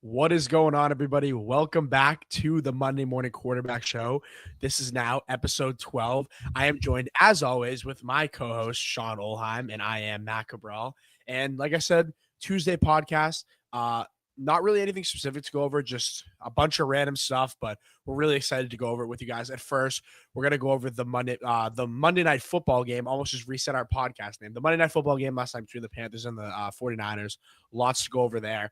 What is going on, everybody? Welcome back to the Monday Morning Quarterback Show. This is now episode 12. I am joined, as always, with my co-host, Sean Olheim, and I am Matt Cabral. And like I said, Tuesday podcast, not really anything specific to go over, just a bunch of random stuff, but we're really excited to go over it with you guys. At first, we're going to go over the Monday Night Football game, almost just reset our podcast name. The Monday Night Football game last night between the Panthers and the 49ers. Lots to go over there.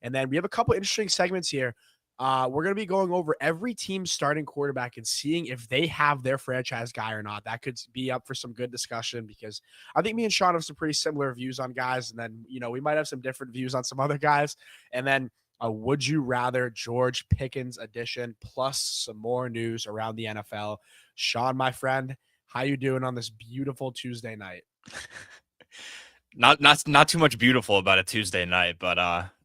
And then we have a couple interesting segments here. We're going to be going over every team's starting quarterback and seeing if they have their franchise guy or not. That could be up for some good discussion because I think me and Sean have some pretty similar views on guys. And then, we might have some different views on some other guys. And then Would You Rather George Pickens edition, plus some more news around the NFL. Sean, my friend, how you doing on this beautiful Tuesday night? Not too much beautiful about a Tuesday night, but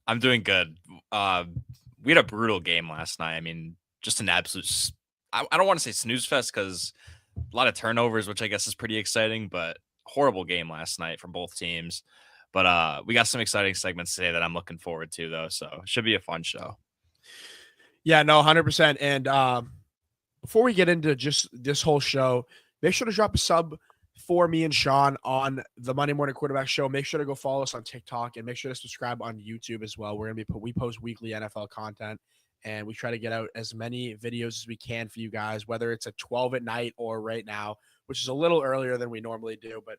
I'm doing good. We had a brutal game last night. I mean, just an absolute, I don't want to say snooze fest because a lot of turnovers, which I guess is pretty exciting, but horrible game last night from both teams. But we got some exciting segments today that I'm looking forward to, though. So it should be a fun show. Yeah, no, 100%. And before we get into just this whole show, make sure to drop a sub for me and Sean on the Monday Morning Quarterback Show. Make sure to go follow us on TikTok and make sure to subscribe on YouTube as well. We post weekly NFL content and we try to get out as many videos as we can for you guys, whether it's at 12 at night or right now, which is a little earlier than we normally do. But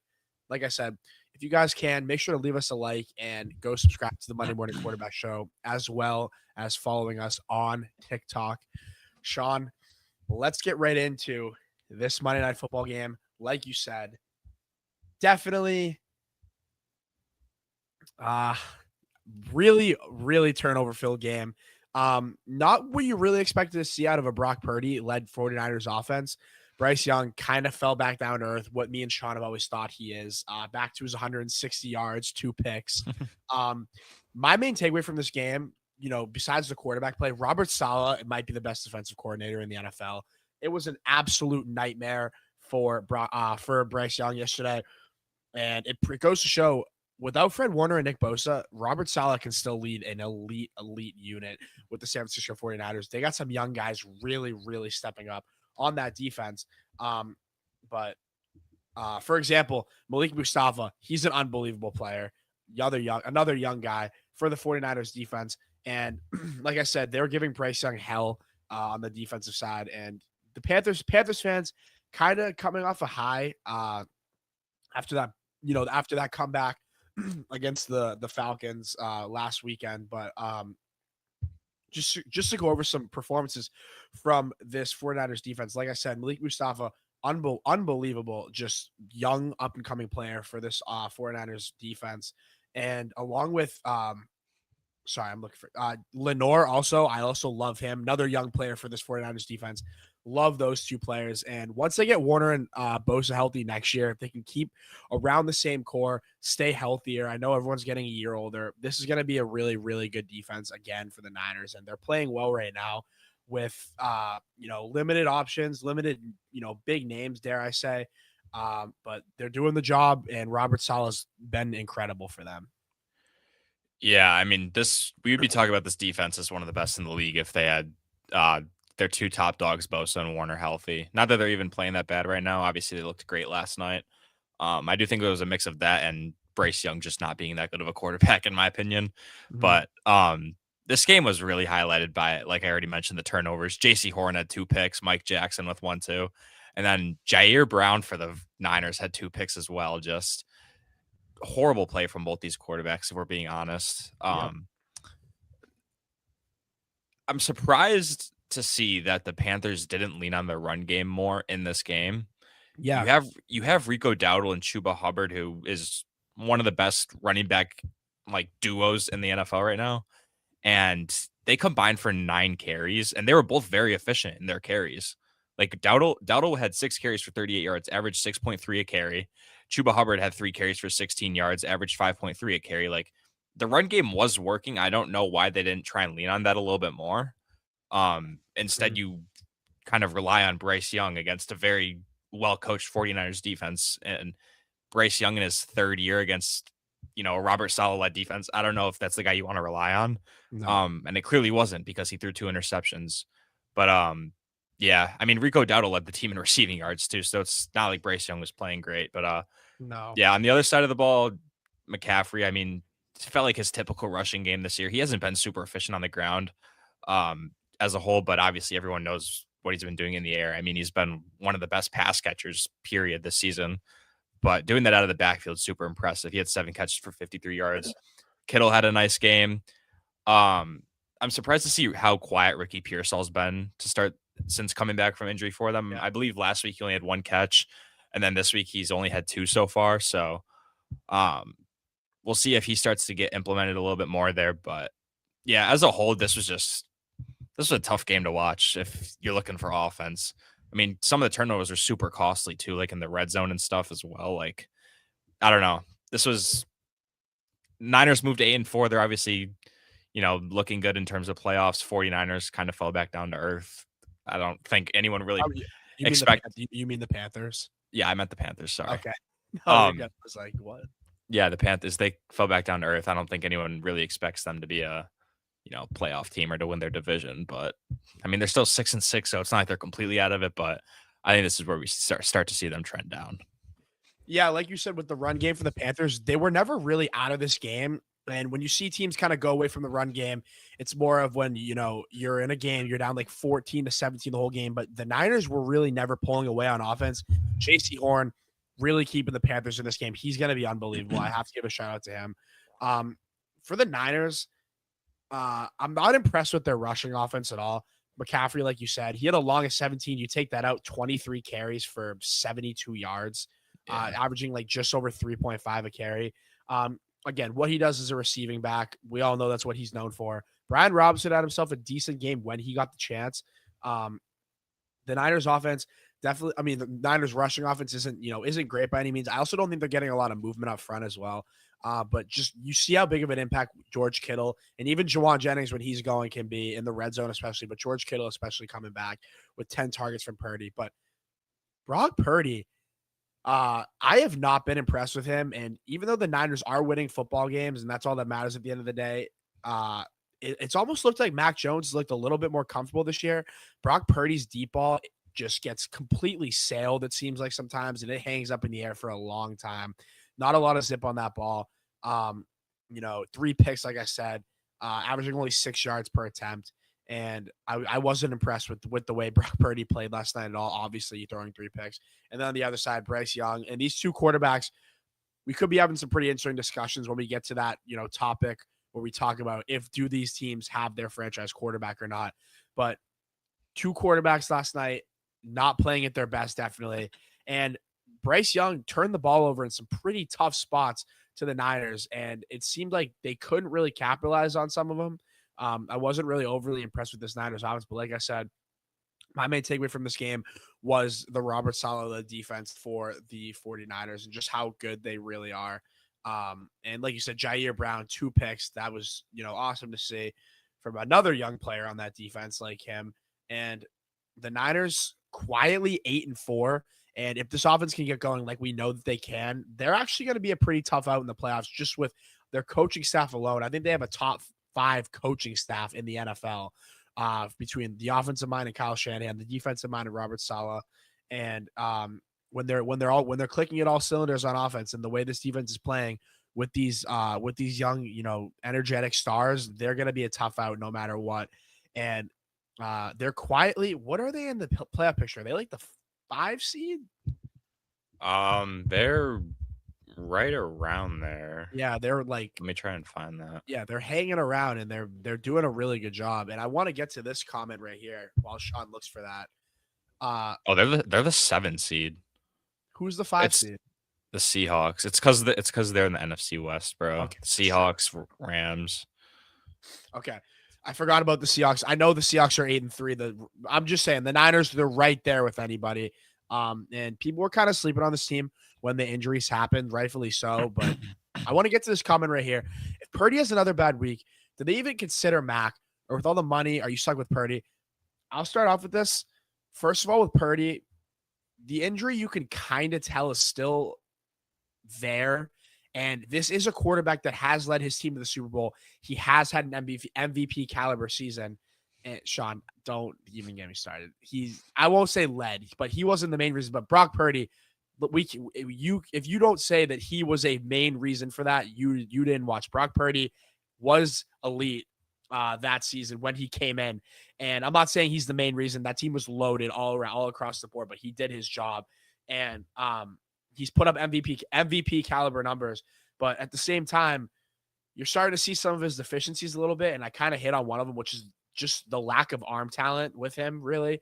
like I said, if you guys can, make sure to leave us a like and go subscribe to the Monday Morning Quarterback Show, as well as following us on TikTok. Sean, let's get right into this Monday Night Football game. Like you said, definitely really turnover-filled game. Not what you really expected to see out of a Brock Purdy-led 49ers offense. Bryce Young kind of fell back down to earth, what me and Sean have always thought he is, back to his 160 yards, 2 picks. My main takeaway from this game, besides the quarterback play, Robert Saleh might be the best defensive coordinator in the NFL. It was an absolute nightmare for Bryce Young yesterday. And it goes to show, without Fred Warner and Nick Bosa, Robert Saleh can still lead an elite unit with the San Francisco 49ers. They got some young guys really stepping up on that defense. But for example, Malik Mustafa, he's an unbelievable player. Another young guy for the 49ers defense. And like I said, they're giving Bryce Young hell on the defensive side. And the Panthers fans kind of coming off a high after that comeback against the Falcons last weekend. But just to go over some performances from this 49ers defense, like I said, Malik Mustafa, unbelievable, just young up-and-coming player for this 49ers defense. And along with I'm looking for Lenore also. I also love him. Another young player for this 49ers defense. Love those two players. And once they get Warner and Bosa healthy next year, if they can keep around the same core, stay healthier. I know everyone's getting a year older. This is going to be a really good defense again for the Niners. And they're playing well right now with, limited options, limited, big names, dare I say. But they're doing the job, and Robert Saleh's been incredible for them. Yeah, I mean, we would be talking about this defense as one of the best in the league if they had their two top dogs, Bosa and Warner, healthy. Not that they're even playing that bad right now. Obviously, they looked great last night. I do think it was a mix of that and Bryce Young just not being that good of a quarterback, in my opinion. Mm-hmm. But this game was really highlighted by, like I already mentioned, the turnovers. J.C. Horn had 2 picks, Mike Jackson with 1, 2. And then Jair Brown for the Niners had 2 picks as well. Just horrible play from both these quarterbacks, if we're being honest. Yep. I'm surprised to see that the Panthers didn't lean on their run game more in this game. Yeah. You have Rico Dowdle and Chuba Hubbard, who is one of the best running back duos in the NFL right now. And they combined for 9 carries, and they were both very efficient in their carries. Like Dowdle had 6 carries for 38 yards, averaged 6.3 a carry. Chuba Hubbard had 3 carries for 16 yards, averaged 5.3 a carry. Like, the run game was working. I don't know why they didn't try and lean on that a little bit more. Instead, you kind of rely on Bryce Young against a very well-coached 49ers defense. And Bryce Young in his 3rd year against a Robert Saleh-led defense. I don't know if that's the guy you want to rely on. No. And it clearly wasn't because he threw 2 interceptions. But yeah, I mean Rico Dowdle led the team in receiving yards too, so it's not like Bryce Young was playing great. But No. yeah, on the other side of the ball, McCaffrey, I mean, it felt like his typical rushing game this year. He hasn't been super efficient on the ground as a whole, but obviously everyone knows what he's been doing in the air. I mean, he's been one of the best pass catchers, period, this season. But doing that out of the backfield, super impressive. He had 7 catches for 53 yards. Kittle had a nice game. I'm surprised to see how quiet Ricky Pearsall's been to start since coming back from injury for them. Yeah. I believe last week he only had 1 catch, and then this week he's only had 2 so far. So we'll see if he starts to get implemented a little bit more there. But yeah, as a whole, this was a tough game to watch if you're looking for offense. I mean, some of the turnovers are super costly too, like in the red zone and stuff as well. Like, I don't know. This was Niners moved to 8-4. They're obviously, looking good in terms of playoffs. 49ers kind of fell back down to earth. I don't think anyone really You mean the Panthers? Yeah, I meant the Panthers. Sorry. Okay. No, you're good. I was like, what? Yeah, the Panthers, they fell back down to earth. I don't think anyone really expects them to be a playoff team or to win their division. But I mean, they're still 6-6, so it's not like they're completely out of it. But I think this is where we start to see them trend down. Yeah, like you said, with the run game for the Panthers, they were never really out of this game. And when you see teams kind of go away from the run game, it's more of when, you're in a game, you're down like 14-17 the whole game. But the Niners were really never pulling away on offense. J.C. Horn really keeping the Panthers in this game. He's going to be unbelievable. I have to give a shout out to him. For the Niners, I'm not impressed with their rushing offense at all. McCaffrey, like you said, he had a long of 17. You take that out, 23 carries for 72 yards, averaging like just over 3.5 a carry. Again, what he does as a receiving back, we all know that's what he's known for. Brian Robinson had himself a decent game when he got the chance. The Niners offense definitely, I mean, the Niners rushing offense isn't great by any means. I also don't think they're getting a lot of movement up front as well. But just you see how big of an impact George Kittle and even Jawan Jennings when he's going can be in the red zone, especially. But George Kittle, especially coming back with 10 targets from Purdy. But Brock Purdy, I have not been impressed with him. And even though the Niners are winning football games, and that's all that matters at the end of the day, it's almost looked like Mac Jones looked a little bit more comfortable this year. Brock Purdy's deep ball just gets completely sailed, it seems like sometimes, and it hangs up in the air for a long time. Not a lot of zip on that ball. 3 picks, like I said, averaging only 6 yards per attempt. And I wasn't impressed with the way Brock Purdy played last night at all. Obviously, throwing 3 picks. And then on the other side, Bryce Young. And these 2 quarterbacks, we could be having some pretty interesting discussions when we get to that, topic where we talk about do these teams have their franchise quarterback or not. But 2 quarterbacks last night, not playing at their best, definitely. And Bryce Young turned the ball over in some pretty tough spots to the Niners, and it seemed like they couldn't really capitalize on some of them. I wasn't really overly impressed with this Niners offense, but like I said, my main takeaway from this game was the Robert Saleh defense for the 49ers and just how good they really are. And like you said, Jair Brown, 2 picks. That was, awesome to see from another young player on that defense like him. And the Niners quietly 8-4. And if this offense can get going like we know that they can, they're actually going to be a pretty tough out in the playoffs just with their coaching staff alone. I think they have a top 5 coaching staff in the NFL between the offensive mind and Kyle Shanahan, the defensive mind and Robert Saleh. And when they're clicking at all cylinders on offense and the way this defense is playing with these young, energetic stars, they're going to be a tough out no matter what. And they're quietly, what are they in the playoff picture? Are they like the 5 seed? They're right around there. Yeah, they're like, let me try and find that. Yeah, they're hanging around and they're doing a really good job. And I want to get to this comment right here while Sean looks for that. They're the 7 seed. Who's the 5 seed? The Seahawks. It's because they're in the NFC West, bro. Okay. Seahawks, Rams. Okay. I forgot about the Seahawks. I know the Seahawks are 8-3. I'm just saying the Niners, they're right there with anybody. And people were kind of sleeping on this team when the injuries happened, rightfully so. But I want to get to this comment right here. If Purdy has another bad week, do they even consider Mac? Or with all the money, are you stuck with Purdy? I'll start off with this. First of all, with Purdy, the injury you can kind of tell is still there. And this is a quarterback that has led his team to the Super Bowl. He has had an MVP caliber season. And Sean, don't even get me started. I won't say led, but he wasn't the main reason. But Brock Purdy, if you don't say that he was a main reason for that, you didn't watch. Brock Purdy was elite that season when he came in. And I'm not saying he's the main reason. That team was loaded all across the board, but he did his job. And he's put up MVP caliber numbers. But at the same time, you're starting to see some of his deficiencies a little bit. And I kind of hit on one of them, which is just the lack of arm talent with him, really.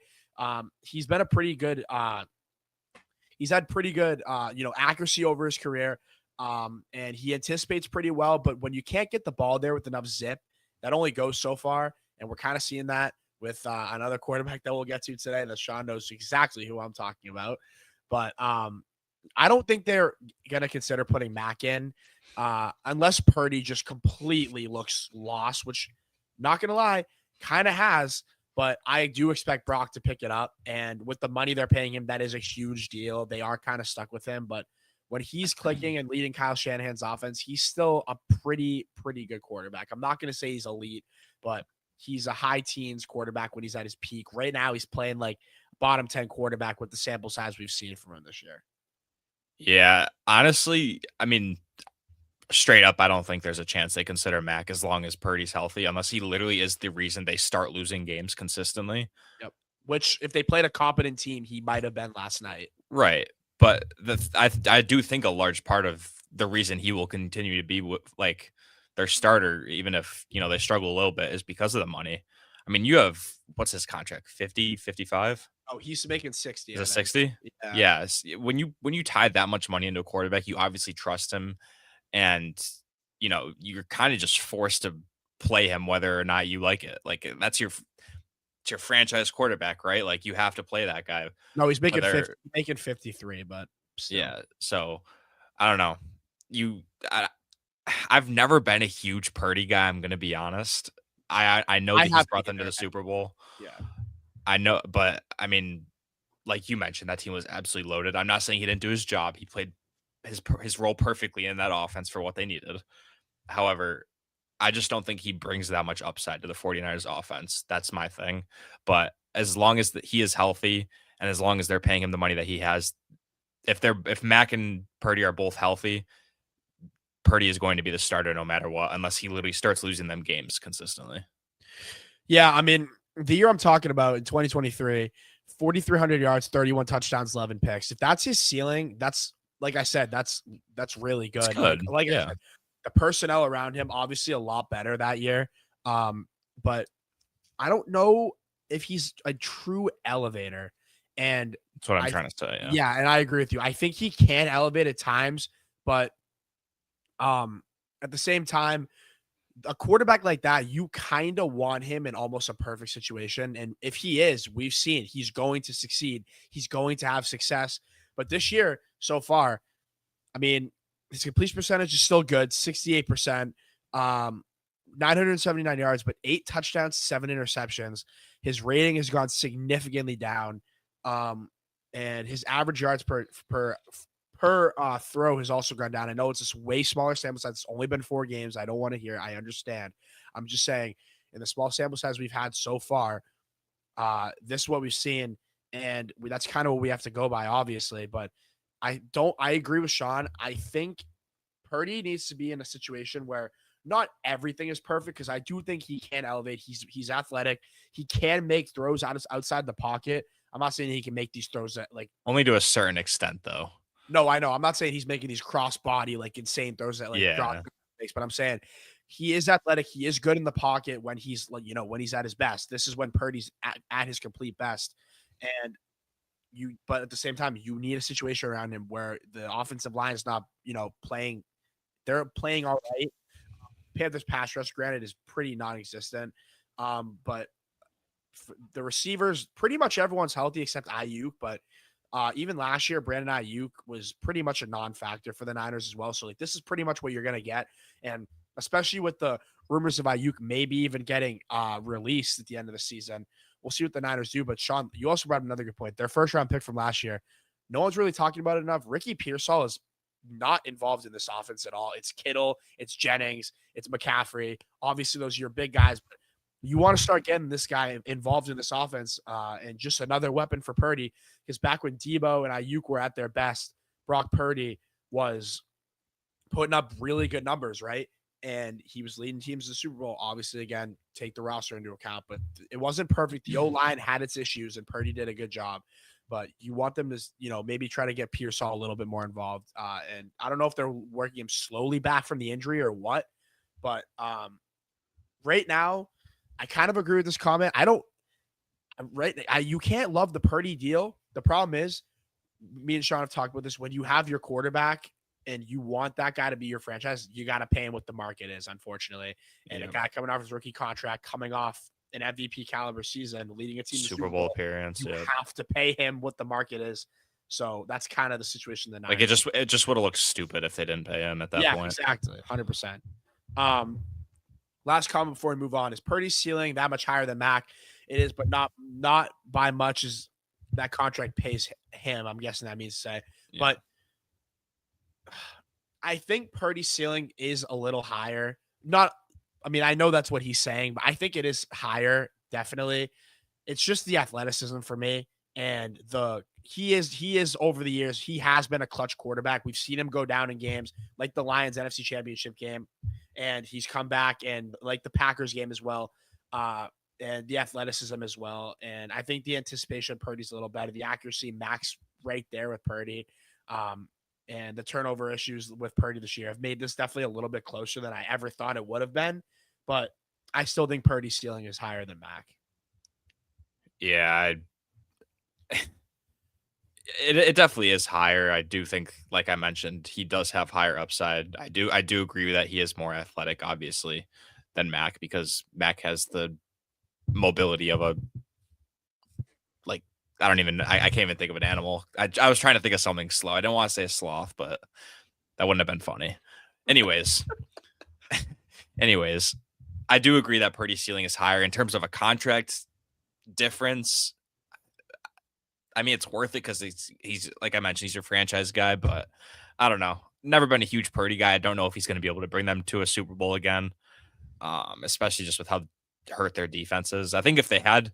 He's been a pretty good he's had pretty good accuracy over his career. And he anticipates pretty well, but when you can't get the ball there with enough zip, that only goes so far. And we're kind of seeing that with another quarterback that we'll get to today that Sean knows exactly who I'm talking about. But I don't think they're going to consider putting Mac in unless Purdy just completely looks lost, which, not going to lie, kind of has. But I do expect Brock to pick it up. And with the money they're paying him, that is a huge deal. They are kind of stuck with him. But when he's clicking and leading Kyle Shanahan's offense, he's still a pretty good quarterback. I'm not going to say he's elite, but he's a high teens quarterback when he's at his peak. Right now, he's playing like bottom 10 quarterback with the sample size we've seen from him this year. Yeah, honestly, I mean, straight up, I don't think there's a chance they consider Mac as long as Purdy's healthy, unless he literally is the reason they start losing games consistently. Yep. Which, if they played a competent team, he might have been last night. Right. But I do think a large part of the reason he will continue to be like their starter, even if, they struggle a little bit, is because of the money. I mean, you have, what's his contract? 50, 55? Oh, he's making 60. Is it 60? Yeah. When you tie that much money into a quarterback, you obviously trust him. And, you're kind of just forced to play him whether or not you like it. Like, it's your franchise quarterback, right? Like, you have to play that guy. No, he's making 53, but still. Yeah. So, I don't know. I've never been a huge Purdy guy, I'm going to be honest. I know that he's brought them to the Super Bowl. Yeah. I know, but I mean, like you mentioned, that team was absolutely loaded. I'm not saying he didn't do his job. He played his role perfectly in that offense for what they needed. However, I just don't think he brings that much upside to the 49ers offense. That's my thing. But as long as he is healthy and as long as they're paying him the money that he has, if Mac and Purdy are both healthy, Purdy is going to be the starter no matter what, unless he literally starts losing them games consistently. Yeah, I mean, the year I'm talking about in 2023, 4,300 yards, 31 touchdowns, 11 picks. If that's his ceiling, that's, like I said, that's really good. Like yeah. I said, the personnel around him, obviously a lot better that year. But I don't know if he's a true elevator. And that's what I'm trying to say. Yeah, and I agree with you. I think he can elevate at times, but at the same time, a quarterback like that, you kind of want him in almost a perfect situation. And if he is, we've seen he's going to succeed. He's going to have success. But this year, so far, I mean, his completion percentage is still good, 68%, 979 yards, but 8 touchdowns, 7 interceptions. His rating has gone significantly down. And his average yards per throw has also gone down. I know it's this way smaller sample size. It's only been 4 games. I don't want to hear. I understand. I'm just saying, in the small sample size we've had so far, this is what we've seen, and that's kind of what we have to go by, obviously. But I agree with Sean. I think Purdy needs to be in a situation where not everything is perfect, because I do think he can elevate. He's athletic. He can make throws outside the pocket. I'm not saying he can make these throws that only to a certain extent, though. No, I know. I'm not saying he's making these cross-body, insane throws that makes, but I'm saying he is athletic. He is good in the pocket when he's when he's at his best. This is when Purdy's at his complete best. And but at the same time, you need a situation around him where the offensive line is not, playing. They're playing all right. Panthers pass rush, granted, is pretty non-existent. But the receivers, pretty much everyone's healthy except Ayuk, but even last year, Brandon Ayuk was pretty much a non-factor for the Niners as well. So this is pretty much what you're going to get. And especially with the rumors of Ayuk maybe even getting released at the end of the season, we'll see what the Niners do. But Sean, you also brought up another good point. Their first round pick from last year, no one's really talking about it enough. Ricky Pearsall has not involved in this offense at all. It's Kittle, it's Jennings, it's McCaffrey. Obviously, those are your big guys, but you want to start getting this guy involved in this offense and just another weapon for Purdy. Because back when Debo and Ayuk were at their best, Brock Purdy was putting up really good numbers, right? And he was leading teams to the Super Bowl. Obviously, again, take the roster into account, but it wasn't perfect. The O-line had its issues, and Purdy did a good job. But you want them to, maybe try to get Pearsall a little bit more involved. And I don't know if they're working him slowly back from the injury or what. But right now, I kind of agree with this comment. You can't love the Purdy deal. The problem is, me and Sean have talked about this. When you have your quarterback and you want that guy to be your franchise, you got to pay him what the market is, unfortunately. And a guy coming off his rookie contract, coming off an MVP caliber season, leading a team to Super Bowl appearance, you have to pay him what the market is. So that's kind of the situation. Like it just would have looked stupid if they didn't pay him at that point. Yeah, exactly, 100%. Last comment before we move on is Purdy's ceiling that much higher than Mac. It is, but not by much as that contract pays him. I'm guessing that means to say, but I think Purdy's ceiling is a little higher. I know that's what he's saying, but I think it is higher. Definitely. It's just the athleticism for me. And he is over the years, he has been a clutch quarterback. We've seen him go down in games like the Lions NFC Championship game, and he's come back, and like the Packers game as well. And the athleticism as well. And I think the anticipation of Purdy's a little better. The accuracy, Max right there with Purdy. And the turnover issues with Purdy this year have made this definitely a little bit closer than I ever thought it would have been. But I still think Purdy's ceiling is higher than Mac. Yeah, it definitely is higher. I do think, like I mentioned, he does have higher upside. I do agree that he is more athletic, obviously, than Mac, because Mac has the mobility of a, like, I can't even think of an animal. I was trying to think of something slow. I don't want to say a sloth, but that wouldn't have been funny. Anyways, I do agree that Purdy's ceiling is higher in terms of a contract difference. I mean, it's worth it because he's like I mentioned, he's your franchise guy, but I don't know. Never been a huge Purdy guy. I don't know if he's going to be able to bring them to a Super Bowl again, especially just with how hurt their defenses. I think if they had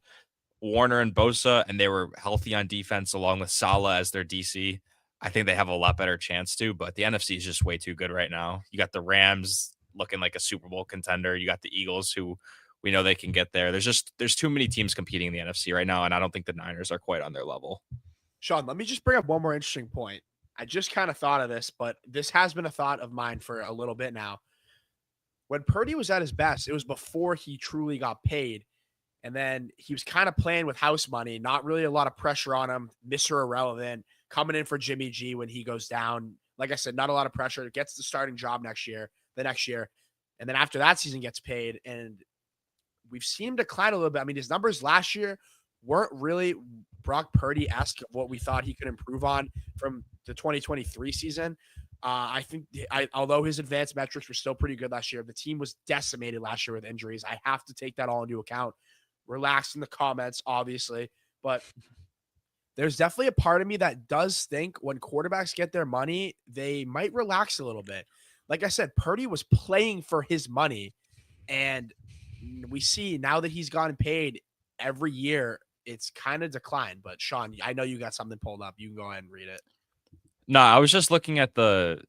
Warner and Bosa and they were healthy on defense along with Saleh as their DC, I think they have a lot better chance to. But the NFC is just way too good right now. You got the Rams looking like a Super Bowl contender. You got the Eagles, who we know they can get there. There's too many teams competing in the NFC right now, and I don't think the Niners are quite on their level. Sean, let me just bring up one more interesting point. I just kind of thought of this, but this has been a thought of mine for a little bit now. When Purdy was at his best, it was before he truly got paid. And then he was kind of playing with house money, not really a lot of pressure on him, Mr. Irrelevant, coming in for Jimmy G when he goes down. Like I said, not a lot of pressure. Gets the starting job the next year. And then after that season gets paid, and we've seen him decline a little bit. I mean, his numbers last year weren't really Brock Purdy-esque of what we thought he could improve on from the 2023 season. I think although his advanced metrics were still pretty good last year, the team was decimated last year with injuries. I have to take that all into account. Relax in the comments, obviously, but there's definitely a part of me that does think when quarterbacks get their money, they might relax a little bit. Like I said, Purdy was playing for his money, and we see now that he's gotten paid every year, it's kind of declined. But Sean, I know you got something pulled up. You can go ahead and read it. No, I was just looking at the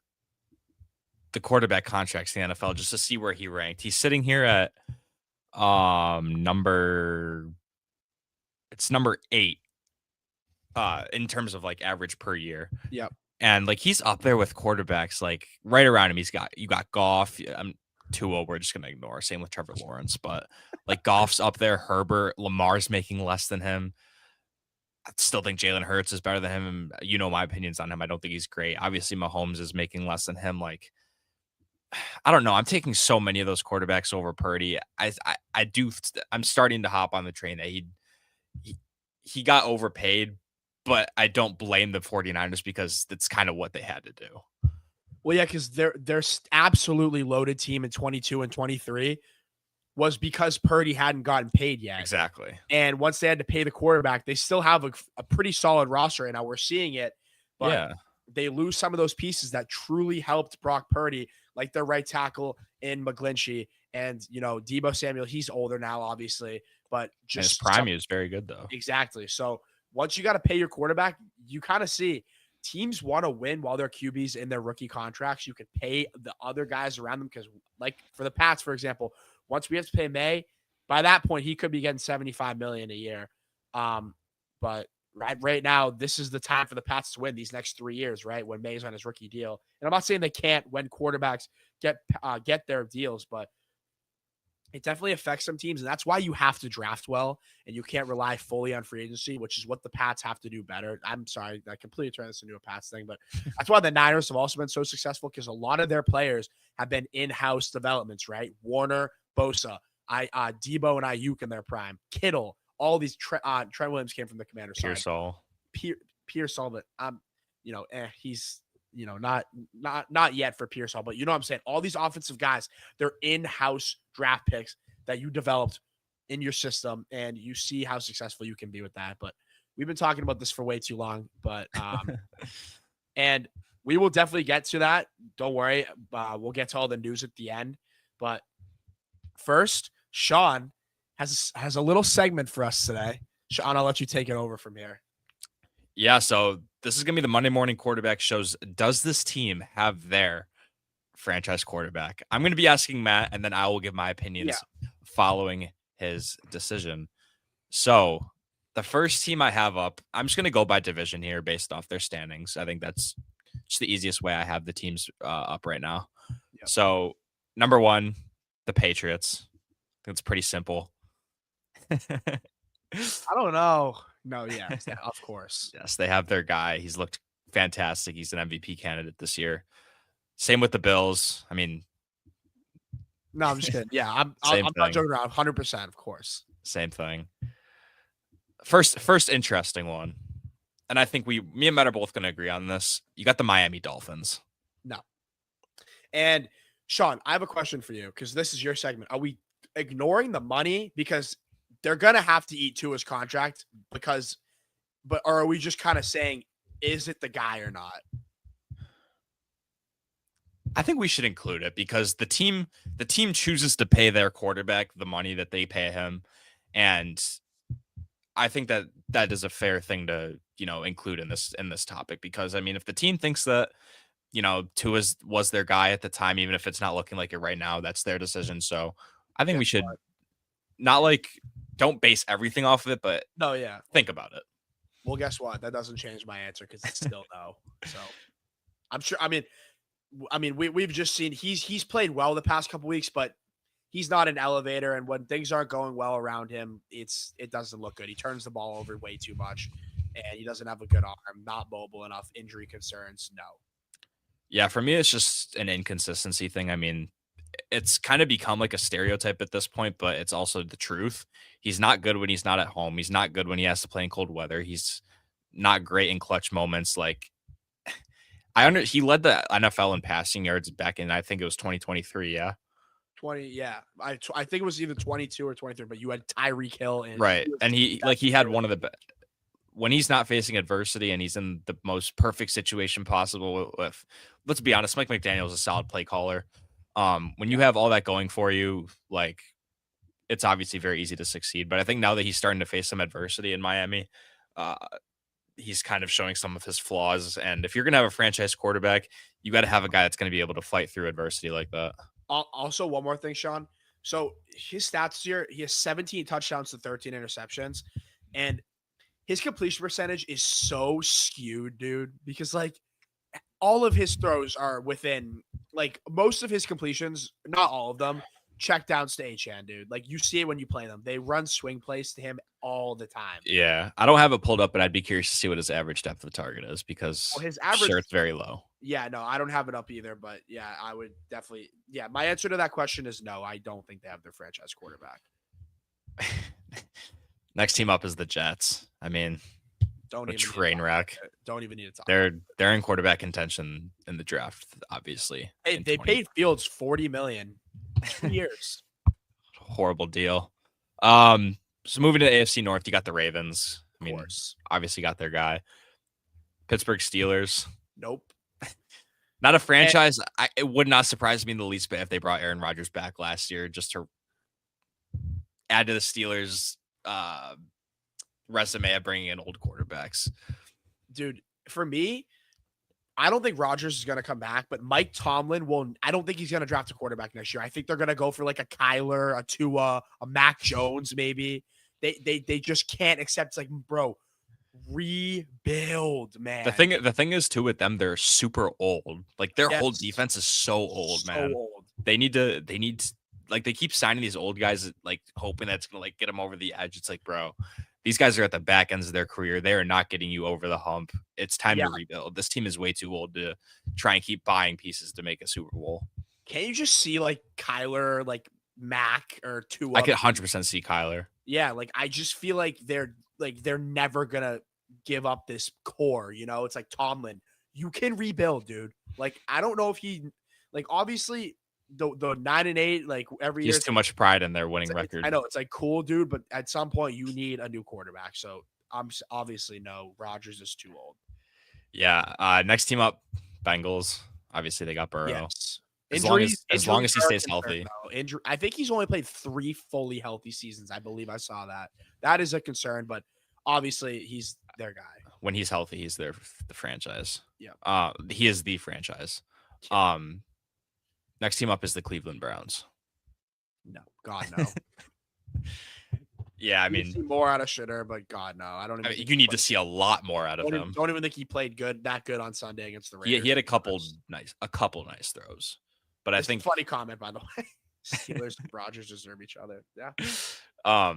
quarterback contracts in the NFL just to see where he ranked. He's sitting here at number 8 in terms of like average per year. Yep. And like he's up there with quarterbacks like right around him. You got Goff. Tua, we're just gonna ignore. Same with Trevor Lawrence, but like Goff's up there. Herbert, Lamar's making less than him. I still think Jalen Hurts is better than him. You know my opinions on him. I don't think he's great. Obviously, Mahomes is making less than him. Like, I don't know. I'm taking so many of those quarterbacks over Purdy. I'm starting to hop on the train that he got overpaid, but I don't blame the 49ers because that's kind of what they had to do. Well, yeah, because their absolutely loaded team in 22 and 23 was because Purdy hadn't gotten paid yet. Exactly. And once they had to pay the quarterback, they still have a pretty solid roster. And now we're seeing it. But they lose some of those pieces that truly helped Brock Purdy, like their right tackle in McGlinchey. And, Deebo Samuel, he's older now, obviously, but And his just prime is very good, though. exactly. So once you got to pay your quarterback, you kind of see teams want to win while their QBs in their rookie contracts. You can pay the other guys around them because, like for the Pats, for example, once we have to pay May, by that point he could be getting $75 million a year. But right now, this is the time for the Pats to win these next 3 years, right? When May's on his rookie deal, and I'm not saying they can't when quarterbacks get their deals, but it definitely affects some teams, and that's why you have to draft well, and you can't rely fully on free agency, which is what the Pats have to do better. I'm sorry, I completely turned this into a Pats thing, but that's why the Niners have also been so successful because a lot of their players have been in-house developments, right? Warner, Bosa, Debo and Ayuk in their prime, Kittle, all these Trent Williams came from the Commander side. Pearsall, but he's not yet for Pearsall, but you know what I'm saying? All these offensive guys, they're in-house draft picks that you developed in your system, and you see how successful you can be with that. But we've been talking about this for way too long, but and we will definitely get to that. Don't worry. We'll get to all the news at the end. But first, Sean has a little segment for us today. Sean, I'll let you take it over from here. Yeah, so this is going to be the Monday Morning Quarterback shows. Does this team have their franchise quarterback? I'm going to be asking Matt, and then I will give my opinions following his decision. So the first team I have up, I'm just going to go by division here based off their standings. I think that's just the easiest way I have the teams up right now. Yep. So number 1, the Patriots. I think it's pretty simple. I don't know. No, yeah, of course. Yes, they have their guy. He's looked fantastic. He's an MVP candidate this year. Same with the Bills. I mean, no, I'm just kidding. Yeah, I'm not joking around. 100%, of course. Same thing. First interesting one, and I think me and Matt are both going to agree on this. You got the Miami Dolphins. No. And Sean, I have a question for you because this is your segment. Are we ignoring the money because they're going to have to eat Tua's contract or are we just kind of saying, is it the guy or not? I think we should include it because the team chooses to pay their quarterback the money that they pay him. And I think that is a fair thing to, include in this topic, because I mean, if the team thinks that, Tua was their guy at the time, even if it's not looking like it right now, that's their decision. So I think we should not don't base everything off of it, but think about it. Well, guess what? That doesn't change my answer because it's still no. So I'm sure. I mean, we've just seen he's played well the past couple weeks, but he's not an elevator. And when things aren't going well around him, it doesn't look good. He turns the ball over way too much, and he doesn't have a good arm. Not mobile enough. Injury concerns. No. Yeah, for me, it's just an inconsistency thing. I mean, it's kind of become like a stereotype at this point, but it's also the truth. He's not good when he's not at home. He's not good when he has to play in cold weather. He's not great in clutch moments. Like he led the NFL in passing yards back in, I think it was 2023. Yeah. 20. Yeah. I think it was either 22 or 23, but you had Tyreek Hill. Right. And he had one of the best. When he's not facing adversity and he's in the most perfect situation possible with, let's be honest, Mike McDaniel is a solid play caller. When you have all that going for you, it's obviously very easy to succeed. But I think now that he's starting to face some adversity in Miami, he's kind of showing some of his flaws. And if you're going to have a franchise quarterback, you got to have a guy that's going to be able to fight through adversity like that. Also, one more thing, Sean. So his stats here, he has 17 touchdowns to 13 interceptions. And his completion percentage is so skewed, dude, because all of his throws are within most of his completions, not all of them, check downs to Achane, dude. You see it when you play them. They run swing plays to him all the time. Yeah. I don't have it pulled up, but I'd be curious to see what his average depth of target is because his average, it's very low. Yeah, no, I don't have it up either, but yeah, I would definitely. Yeah, my answer to that question is no. I don't think they have their franchise quarterback. Next team up is the Jets. I mean, a train wreck. Don't even need to talk. They're in quarterback contention in the draft, obviously. Hey, they paid Fields $40 million, 2 years. Horrible deal. So moving to the AFC North, you got the Ravens. I mean, obviously got their guy. Pittsburgh Steelers. Nope. Not a franchise. It would not surprise me in the least bit if they brought Aaron Rodgers back last year just to add to the Steelers' resume of bringing in old quarterbacks. Dude, for me, I don't think Rodgers is going to come back, but Mike Tomlin will. I don't think he's going to draft a quarterback next year. I think they're going to go for like a Kyler, a Tua, a Mac Jones, maybe. They just can't accept. It's like, bro, rebuild, man. The thing is too with them, they're super old. Like their whole defense is so old, man. Old. They need like they keep signing these old guys, like hoping that's gonna like get them over the edge. It's like, bro, these guys are at the back ends of their career. They are not getting you over the hump. It's time to rebuild. This team is way too old to try and keep buying pieces to make a Super Bowl. Can't you just see like Kyler, like Mac or Tua? I could 100% see Kyler. Yeah, like I just feel like they're never gonna give up this core. You know, it's like Tomlin. You can rebuild, dude. Like I don't know if he, like obviously the 9-8, like every year. There's too much pride in their winning record. I know it's like cool, dude, but at some point you need a new quarterback. So I'm obviously no, Rodgers is too old. Yeah. Next team up, Bengals. Obviously they got Burrow. Yes. As long as he stays healthy. I think he's only played 3 fully healthy seasons. I believe I saw that. That is a concern, but obviously he's their guy. When he's healthy, he's the franchise. Yeah. He is the franchise. Next team up is the Cleveland Browns. No, God no. Yeah, I mean, more out of Shitter, but God no, I don't. Even you need to see a lot more out of him. Don't even think he played that good on Sunday against the Raiders. He had a couple nice throws, but I think funny comment by the way. Steelers and Rodgers deserve each other. Yeah. I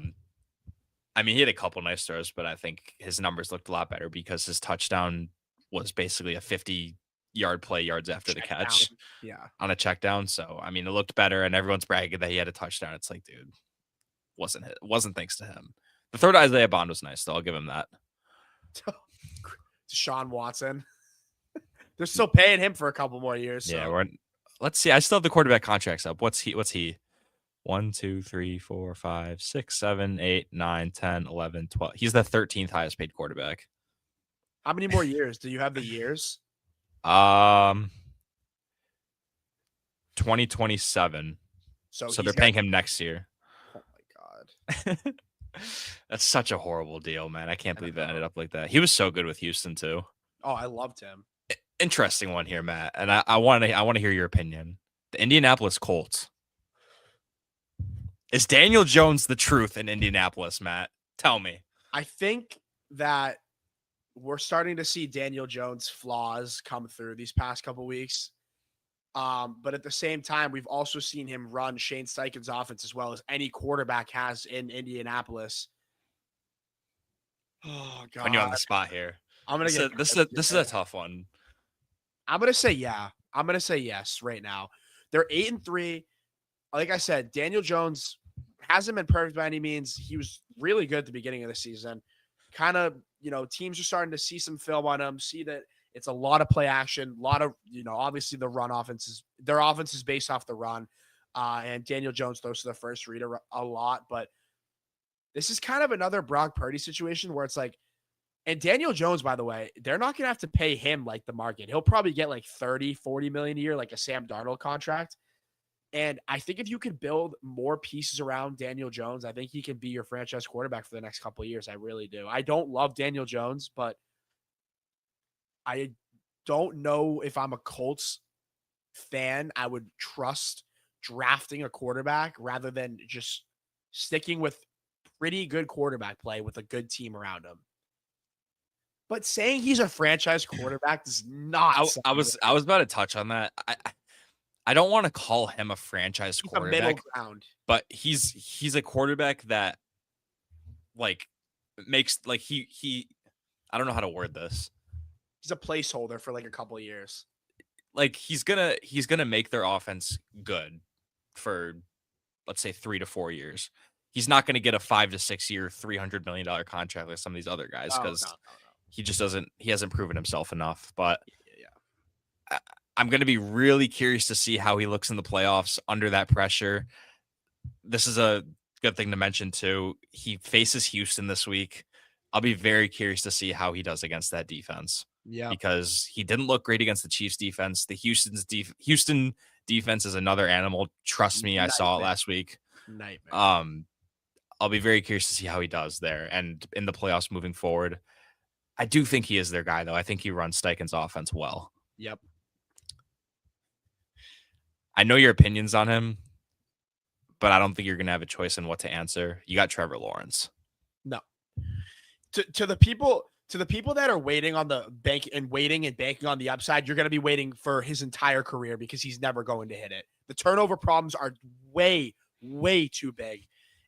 mean, he had a couple nice throws, but I think his numbers looked a lot better because his touchdown was basically a 50-yard play, yards after the catch. Yeah. On a check down. So, I mean, it looked better, and everyone's bragging that he had a touchdown. It's like, dude, wasn't thanks to him. The third Isaiah Bond was nice, though. I'll give him that. Deshaun Watson. They're still paying him for a couple more years. So. Yeah, let's see. I still have the quarterback contracts up. What's he? 1, 2, 3, 4, 5, 6, 7, 8, 9, 10, 11, 12. He's the 13th highest paid quarterback. How many more years? Do you have the years? 2027. So they're paying him next year. Oh my God. That's such a horrible deal, man. I can't believe it ended up like that. He was so good with Houston too. Oh, I loved him. Interesting one here, Matt. And I want to hear your opinion. The Indianapolis Colts. Is Daniel Jones the truth in Indianapolis, Matt? Tell me. I think that we're starting to see Daniel Jones' flaws come through these past couple weeks. But at the same time, we've also seen him run Shane Steichen's offense as well as any quarterback has in Indianapolis. Oh God! Putting you on the spot here. I'm gonna this is a tough one. I'm gonna say yeah. I'm gonna say yes right now. They're 8-3. Like I said, Daniel Jones hasn't been perfect by any means. He was really good at the beginning of the season. Kind of, teams are starting to see some film on him, see that it's a lot of play action, a lot of, obviously their offense is based off the run. And Daniel Jones throws to the first read a lot, but this is kind of another Brock Purdy situation where it's like, and Daniel Jones, by the way, they're not going to have to pay him like the market. He'll probably get like 30-40 million a year, like a Sam Darnold contract. And I think if you could build more pieces around Daniel Jones, I think he can be your franchise quarterback for the next couple of years. I really do. I don't love Daniel Jones, but I don't know if I'm a Colts fan. I would trust drafting a quarterback rather than just sticking with pretty good quarterback play with a good team around him. But saying he's a franchise quarterback does not. I was about to touch on that. I don't want to call him a franchise quarterback, a middle ground, but he's a quarterback that like makes like he I don't know how to word this. He's a placeholder for like a couple of years. Like he's gonna make their offense good for let's say 3 to 4 years. He's not gonna get a 5 to 6 year $300 million contract like some of these other guys because he just hasn't proven himself enough. But I'm going to be really curious to see how he looks in the playoffs under that pressure. This is a good thing to mention too. He faces Houston this week. I'll be very curious to see how he does against that defense. Yeah. because he didn't look great against the Chiefs defense. The Houston defense is another animal. Trust me, I saw it last week. Nightmare. I'll be very curious to see how he does there and in the playoffs moving forward. I do think he is their guy, though. I think he runs Steichen's offense well. Yep. I know your opinions on him, but I don't think you're going to have a choice in what to answer. You got Trevor Lawrence. No. To the people that are waiting on the bank and banking on the upside, you're going to be waiting for his entire career because he's never going to hit it. The turnover problems are way, way too big.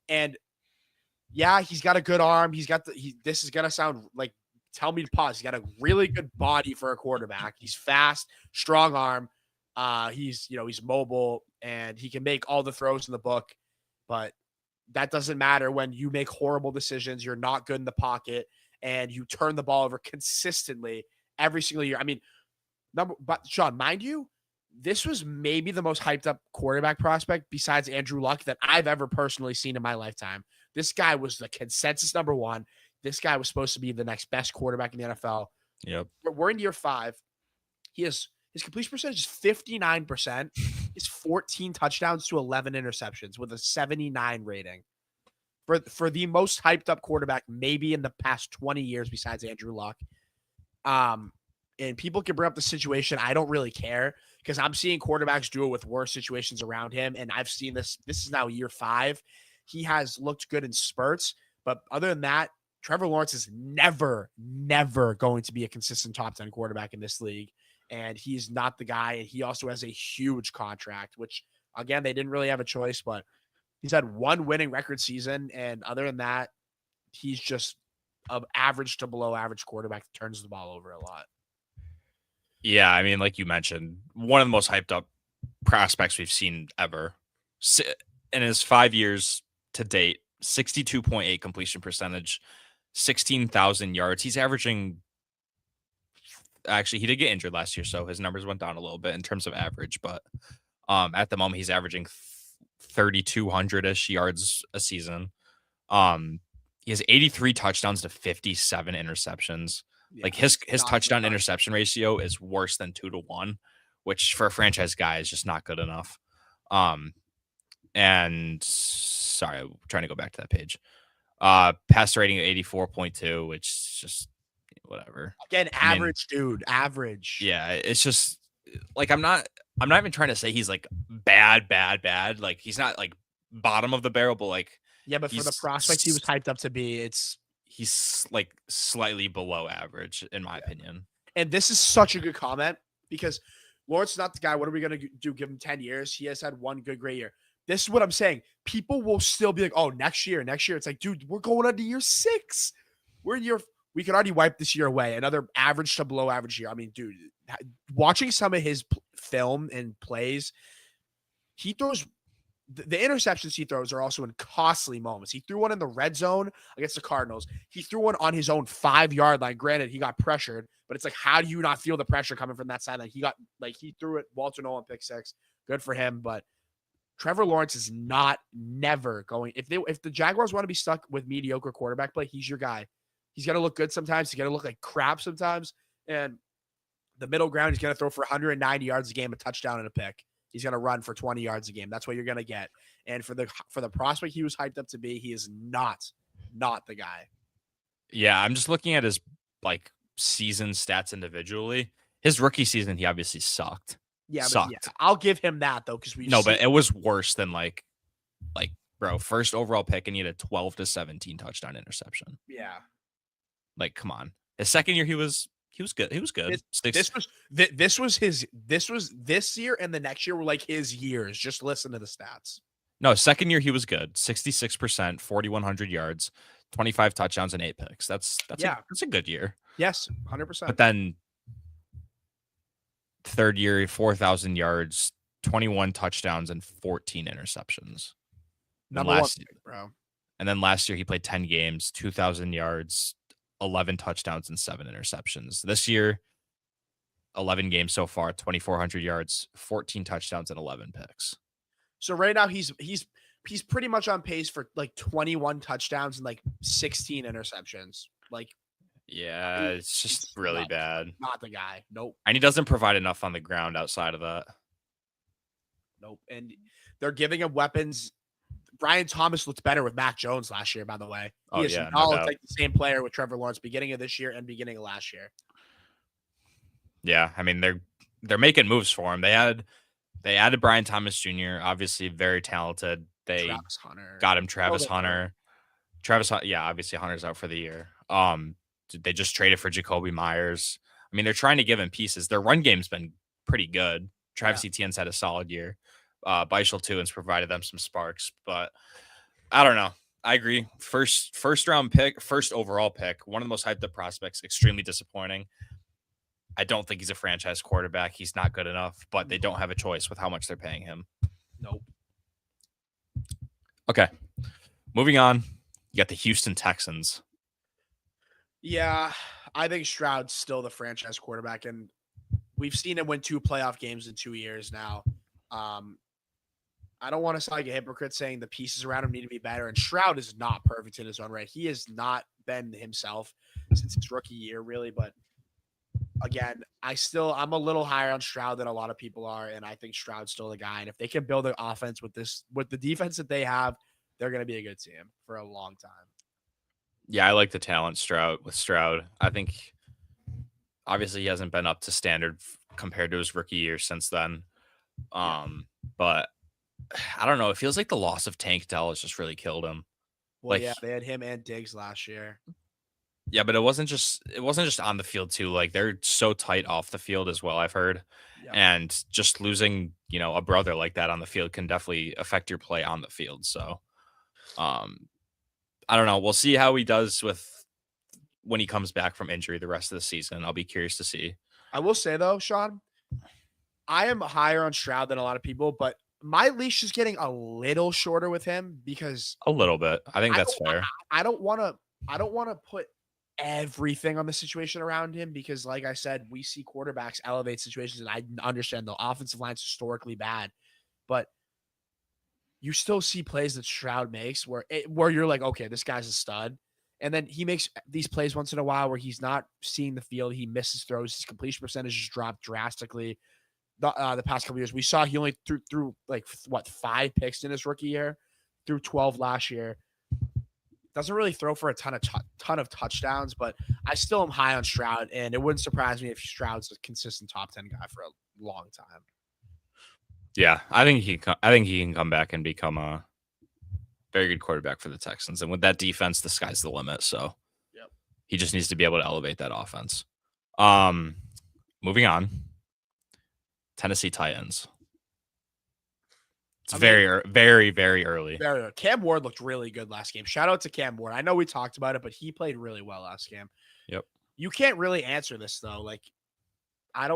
And yeah, he's got a good arm. This is going to sound like, tell me to pause. He's got a really good body for a quarterback. He's fast, strong arm. He's mobile and he can make all the throws in the book, but that doesn't matter when you make horrible decisions. You're not good in the pocket and you turn the ball over consistently every single year. I mean, but Sean, mind you, this was maybe the most hyped up quarterback prospect besides Andrew Luck that I've ever personally seen in my lifetime. This guy was the consensus number one. This guy was supposed to be the next best quarterback in the NFL. Yep. We're in year 5. His completion percentage is 59%. He's 14 touchdowns to 11 interceptions with a 79 rating. For the most hyped up quarterback maybe in the past 20 years besides Andrew Luck. And people can bring up the situation. I don't really care because I'm seeing quarterbacks do it with worse situations around him. And I've seen this. This is now year 5. He has looked good in spurts. But other than that, Trevor Lawrence is never going to be a consistent top 10 quarterback in this league. And he's not the guy. And he also has a huge contract, which, again, they didn't really have a choice. But he's had one winning record season. And other than that, he's just an average to below average quarterback that turns the ball over a lot. Yeah, I mean, like you mentioned, one of the most hyped up prospects we've seen ever. In his 5 years to date, 62.8 completion percentage, 16,000 yards. He's averaging. Actually, he did get injured last year, so his numbers went down a little bit in terms of average. But at the moment, he's averaging 3,200-ish yards a season. He has 83 touchdowns to 57 interceptions. Yeah, like his touchdown interception ratio is worse than 2-1, which for a franchise guy is just not good enough. And sorry, I'm trying to go back to that page. Passer rating of 84.2, which is just whatever. Again, average, dude. Average. Yeah, it's just like I'm not even trying to say he's like bad. Like he's not like bottom of the barrel, but like yeah, but for the prospect he was hyped up to be, he's like slightly below average in my opinion. And this is such a good comment because Lawrence is not the guy. What are we gonna do? Give him 10 years? He has had one good, great year. This is what I'm saying. People will still be like, oh, next year. It's like, dude, we're going on to year 6. We could already wipe this year away. Another average to below average year. I mean, dude, watching some of his film and plays, he throws the interceptions he throws are also in costly moments. He threw one in the red zone against the Cardinals. He threw one on his own 5-yard line. Granted, he got pressured, but it's like, how do you not feel the pressure coming from that sideline? He threw it. Walter Nolan pick 6. Good for him, but Trevor Lawrence is never going. If the Jaguars want to be stuck with mediocre quarterback play, he's your guy. He's going to look good sometimes. He's going to look like crap sometimes. And the middle ground, he's going to throw for 190 yards a game, a touchdown, and a pick. He's going to run for 20 yards a game. That's what you're going to get. And for the prospect he was hyped up to be, he is not the guy. Yeah, I'm just looking at his like season stats individually. His rookie season, he obviously sucked. Yeah, but yeah, I'll give him that though, because but it was worse than like bro, first overall pick, and he had a 12 to 17 touchdown interception. Yeah, like come on. His second year, he was good. He was good. This year and the next year were like his years. Just listen to the stats. No, second year he was good. 66%, 4,100 yards, 25 touchdowns, and 8 picks. That's a good year. Yes, 100%. But then third year, 4,000 yards, 21 touchdowns, and 14 interceptions. Number one pick, bro. And then last year he played 10 games, 2,000 yards, 11 touchdowns, and 7 interceptions. This year, 11 games so far, 2,400 yards, 14 touchdowns, and 11 picks. So right now he's pretty much on pace for like 21 touchdowns and like 16 interceptions. Like Yeah, it's just really bad. Not the guy. Nope. And he doesn't provide enough on the ground outside of that. Nope. And they're giving him weapons. Brian Thomas looked better with Mac Jones last year, by the way. He is yeah, not no looked doubt. like the same player with Trevor Lawrence beginning of this year and beginning of last year. Yeah, I mean they're making moves for him. They added Brian Thomas Jr., obviously very talented. They Travis Hunter. got him Travis Hunter. Yeah, obviously Hunter's out for the year. They just traded for Jacoby Myers. I mean, they're trying to give him pieces. Their run game's been pretty good. Travis Etienne's had a solid year. Beischel too has provided them some sparks, but I don't know. I agree. First round pick, first overall pick, one of the most hyped up prospects, extremely disappointing. I don't think he's a franchise quarterback. He's not good enough, but they don't have a choice with how much they're paying him. Nope. Okay. Moving on. You got the Houston Texans. Yeah, I think Stroud's still the franchise quarterback, and we've seen him win 2 playoff games in 2 years now. I don't want to sound like a hypocrite saying the pieces around him need to be better, and Stroud is not perfect in his own right. He has not been himself since his rookie year, really, but again, I'm a little higher on Stroud than a lot of people are, and I think Stroud's still the guy. And if they can build an offense with the defense that they have, they're going to be a good team for a long time. Yeah, I like the talent with Stroud. I think obviously he hasn't been up to standard compared to his rookie year since then. But I don't know. It feels like the loss of Tank Dell has just really killed him. Well, yeah, they had him and Diggs last year. Yeah, but it wasn't just on the field too. Like they're so tight off the field as well, I've heard. Yep. And just losing, a brother like that on the field can definitely affect your play on the field. So I don't know. We'll see how he does when he comes back from injury the rest of the season. I'll be curious to see. I will say though, Sean, I am higher on Stroud than a lot of people, but my leash is getting a little shorter with him because a little bit. I think that's fair. I don't want to put everything on the situation around him because, like I said, we see quarterbacks elevate situations, and I understand the offensive line's historically bad, but you still see plays that Stroud makes where you're like, okay, this guy's a stud. And then he makes these plays once in a while where he's not seeing the field. He misses throws. His completion percentage has dropped drastically. The past couple years, we saw he only threw like 5 picks in his rookie year, threw 12 last year. Doesn't really throw for a ton of touchdowns, but I still am high on Stroud, and it wouldn't surprise me if Stroud's a consistent top 10 guy for a long time. Yeah, I think he can come back and become a very good quarterback for the Texans, and with that defense, the sky's the limit. So, he just needs to be able to elevate that offense. Moving on, Tennessee Titans. It's very, very, very early. Cam Ward looked really good last game. Shout out to Cam Ward. I know we talked about it, but he played really well last game. Yep. You can't really answer this though. Like, I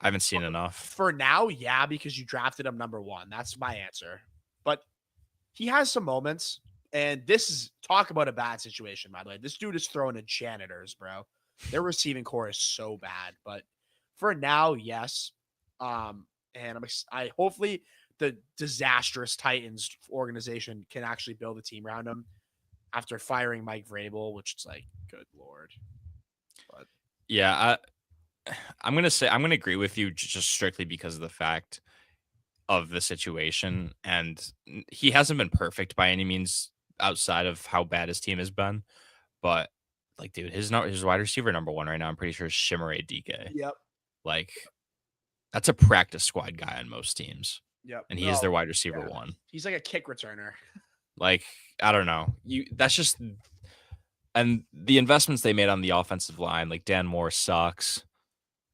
haven't seen enough. For now, yeah, because you drafted him number 1. That's my answer. But he has some moments, and this is talk about a bad situation, by the way. This dude is throwing in janitors, bro. Their receiving core is so bad. But for now, yes. And I hopefully the disastrous Titans organization can actually build a team around him after firing Mike Vrabel, which is like, good Lord. But yeah, I'm going to agree with you just strictly because of the fact of the situation. And he hasn't been perfect by any means outside of how bad his team has been. But like, dude, his wide receiver number 1 right now, I'm pretty sure is Shimmeray DK. Yep. Like, that's a practice squad guy on most teams. Yep. And he is their wide receiver 1. He's like a kick returner. Like, I don't know. And the investments they made on the offensive line, like Dan Moore sucks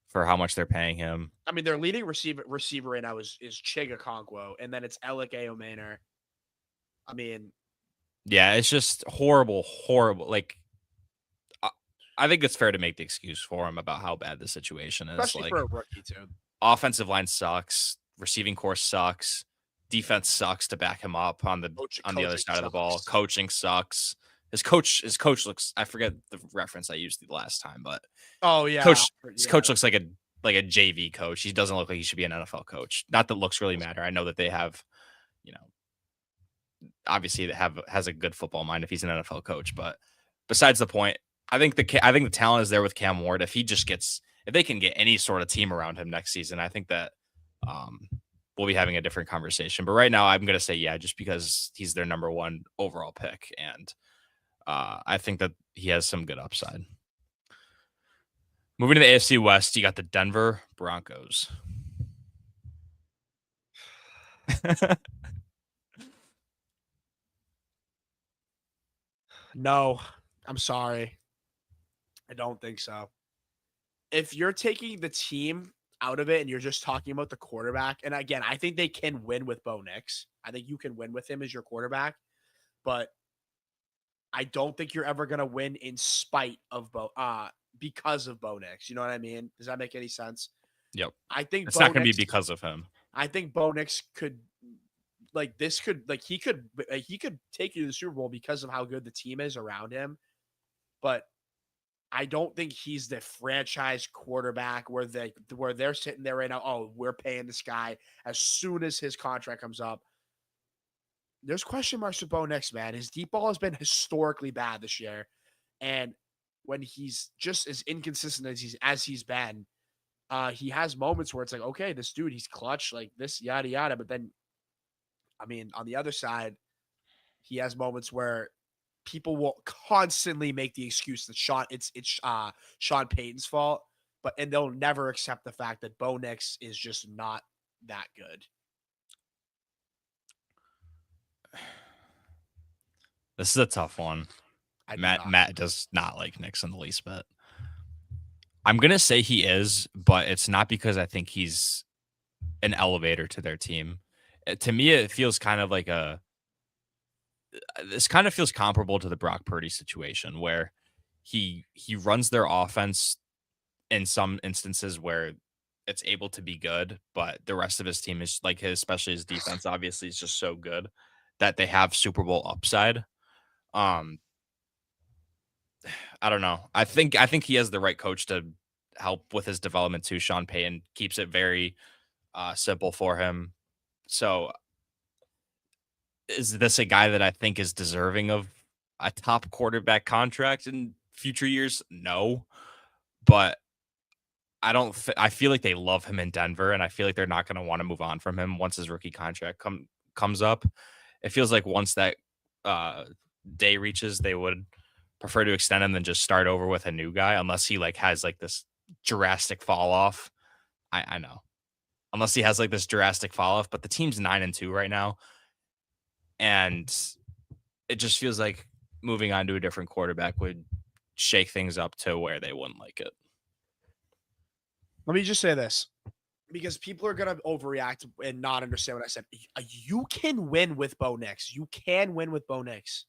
for how much they're paying him. I mean, their leading receiver right now is Chiga Okonkwo, and then it's Alec Ayomanor. I mean, yeah, it's just horrible. Like, I think it's fair to make the excuse for him about how bad the situation is. Especially for a rookie, too. Offensive line sucks. Receiving core sucks. Defense sucks to back him up on the other side of the ball. Coaching sucks. His coach looks, I forget the reference I used the last time, but his coach looks like a JV coach. He doesn't look like he should be an NFL coach. Not that looks really matter. I know that they have, obviously has a good football mind if he's an NFL coach, but besides the point, I think the talent is there with Cam Ward. If they can get any sort of team around him next season, I think that we'll be having a different conversation. But right now, I'm going to say yeah, just because he's their number one overall pick, and I think that he has some good upside. Moving to the AFC West, you got the Denver Broncos. No, I'm sorry. I don't think so. If you're taking the team out of it and you're just talking about the quarterback, and again, I think they can win with Bo Nix. I think you can win with him as your quarterback, but I don't think you're ever gonna win in spite of because of Bo Nix. You know what I mean? Does that make any sense? Yep. I think It's not going to be because of him. I think Bo Nix could he could take you to the Super Bowl because of how good the team is around him, but I don't think he's the franchise quarterback where they're sitting there right now. Oh, we're paying this guy as soon as his contract comes up. There's question marks with Bo Nix, man. His deep ball has been historically bad this year, and when he's just as inconsistent as he's been, he has moments where it's like, okay, this dude, he's clutch, like this, yada yada. But then, I mean, on the other side, he has moments where people will constantly make the excuse that it's Sean Payton's fault, and they'll never accept the fact that Bo Nix is just not that good. This is a tough one. Matt does not like Nix in the least bit. I'm gonna say he is, but it's not because I think he's an elevator to their team. To me, it feels kind of like this kind of feels comparable to the Brock Purdy situation where he runs their offense in some instances where it's able to be good, but the rest of his team is like especially his defense obviously is just so good that they have Super Bowl upside. I don't know. I think he has the right coach to help with his development too. Sean Payton keeps it very simple for him. So is this a guy that I think is deserving of a top quarterback contract in future years? No, but I feel like they love him in Denver, and I feel like they're not going to want to move on from him once his rookie contract comes up. It feels like once that day reaches, they would prefer to extend him than just start over with a new guy, unless he has this drastic fall off. I know, unless he has this drastic fall off, but the team's 9-2 right now, and it just feels like moving on to a different quarterback would shake things up to where they wouldn't like it. Let me just say this, because people are going to overreact and not understand what I said. You can win with Bo Nix. You can win with Bo Nix.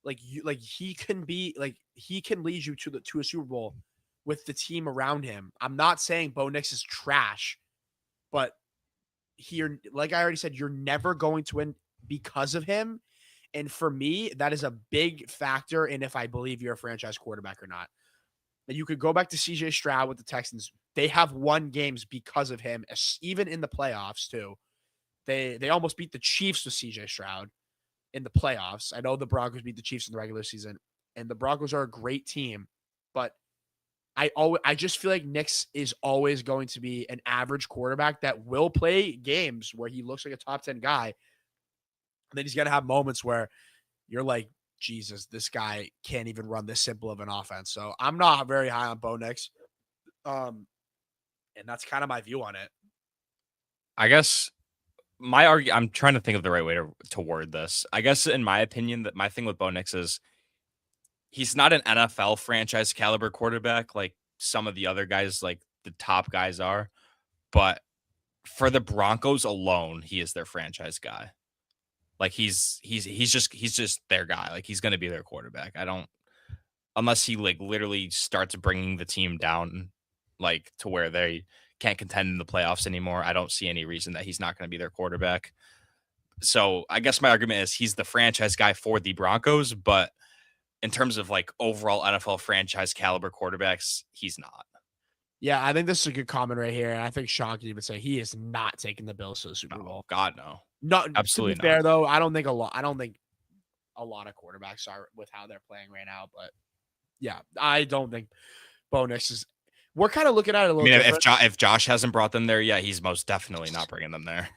He can lead you to a Super Bowl with the team around him. I'm not saying Bo Nix is trash, but here, like I already said, you're never going to win because of him. And for me, that is a big factor in if I believe you're a franchise quarterback or not. And you could go back to CJ Stroud with the Texans. They have won games because of him, even in the playoffs too. They almost beat the Chiefs with CJ Stroud in the playoffs. I know the Broncos beat the Chiefs in the regular season, and the Broncos are a great team, but I just feel like Nix is always going to be an average quarterback that will play games where he looks like a top 10 guy. And then he's going to have moments where you're like, Jesus, this guy can't even run this simple of an offense. So I'm not very high on Bo Nix. And that's kind of my view on it. I guess I'm trying to think of the right way to word this. I guess in my opinion, that my thing with Bo Nix is he's not an NFL franchise caliber quarterback like some of the other guys, like the top guys are. But for the Broncos alone, he is their franchise guy. Like he's just their guy. Like he's going to be their quarterback. Unless he literally starts bringing the team down, to where they can't contend in the playoffs anymore. I don't see any reason that he's not going to be their quarterback. So I guess my argument is he's the franchise guy for the Broncos, but in terms of overall NFL franchise caliber quarterbacks, he's not. Yeah, I think this is a good comment right here. And I think Sean can even say he is not taking the Bills to the Super Bowl. God, no. No, absolutely. To be fair, though, I don't think a lot of quarterbacks are with how they're playing right now. But Yeah, I don't think Bo Nix is. We're kind of looking at it a I little mean, different. if Josh hasn't brought them there yet, he's most definitely not bringing them there.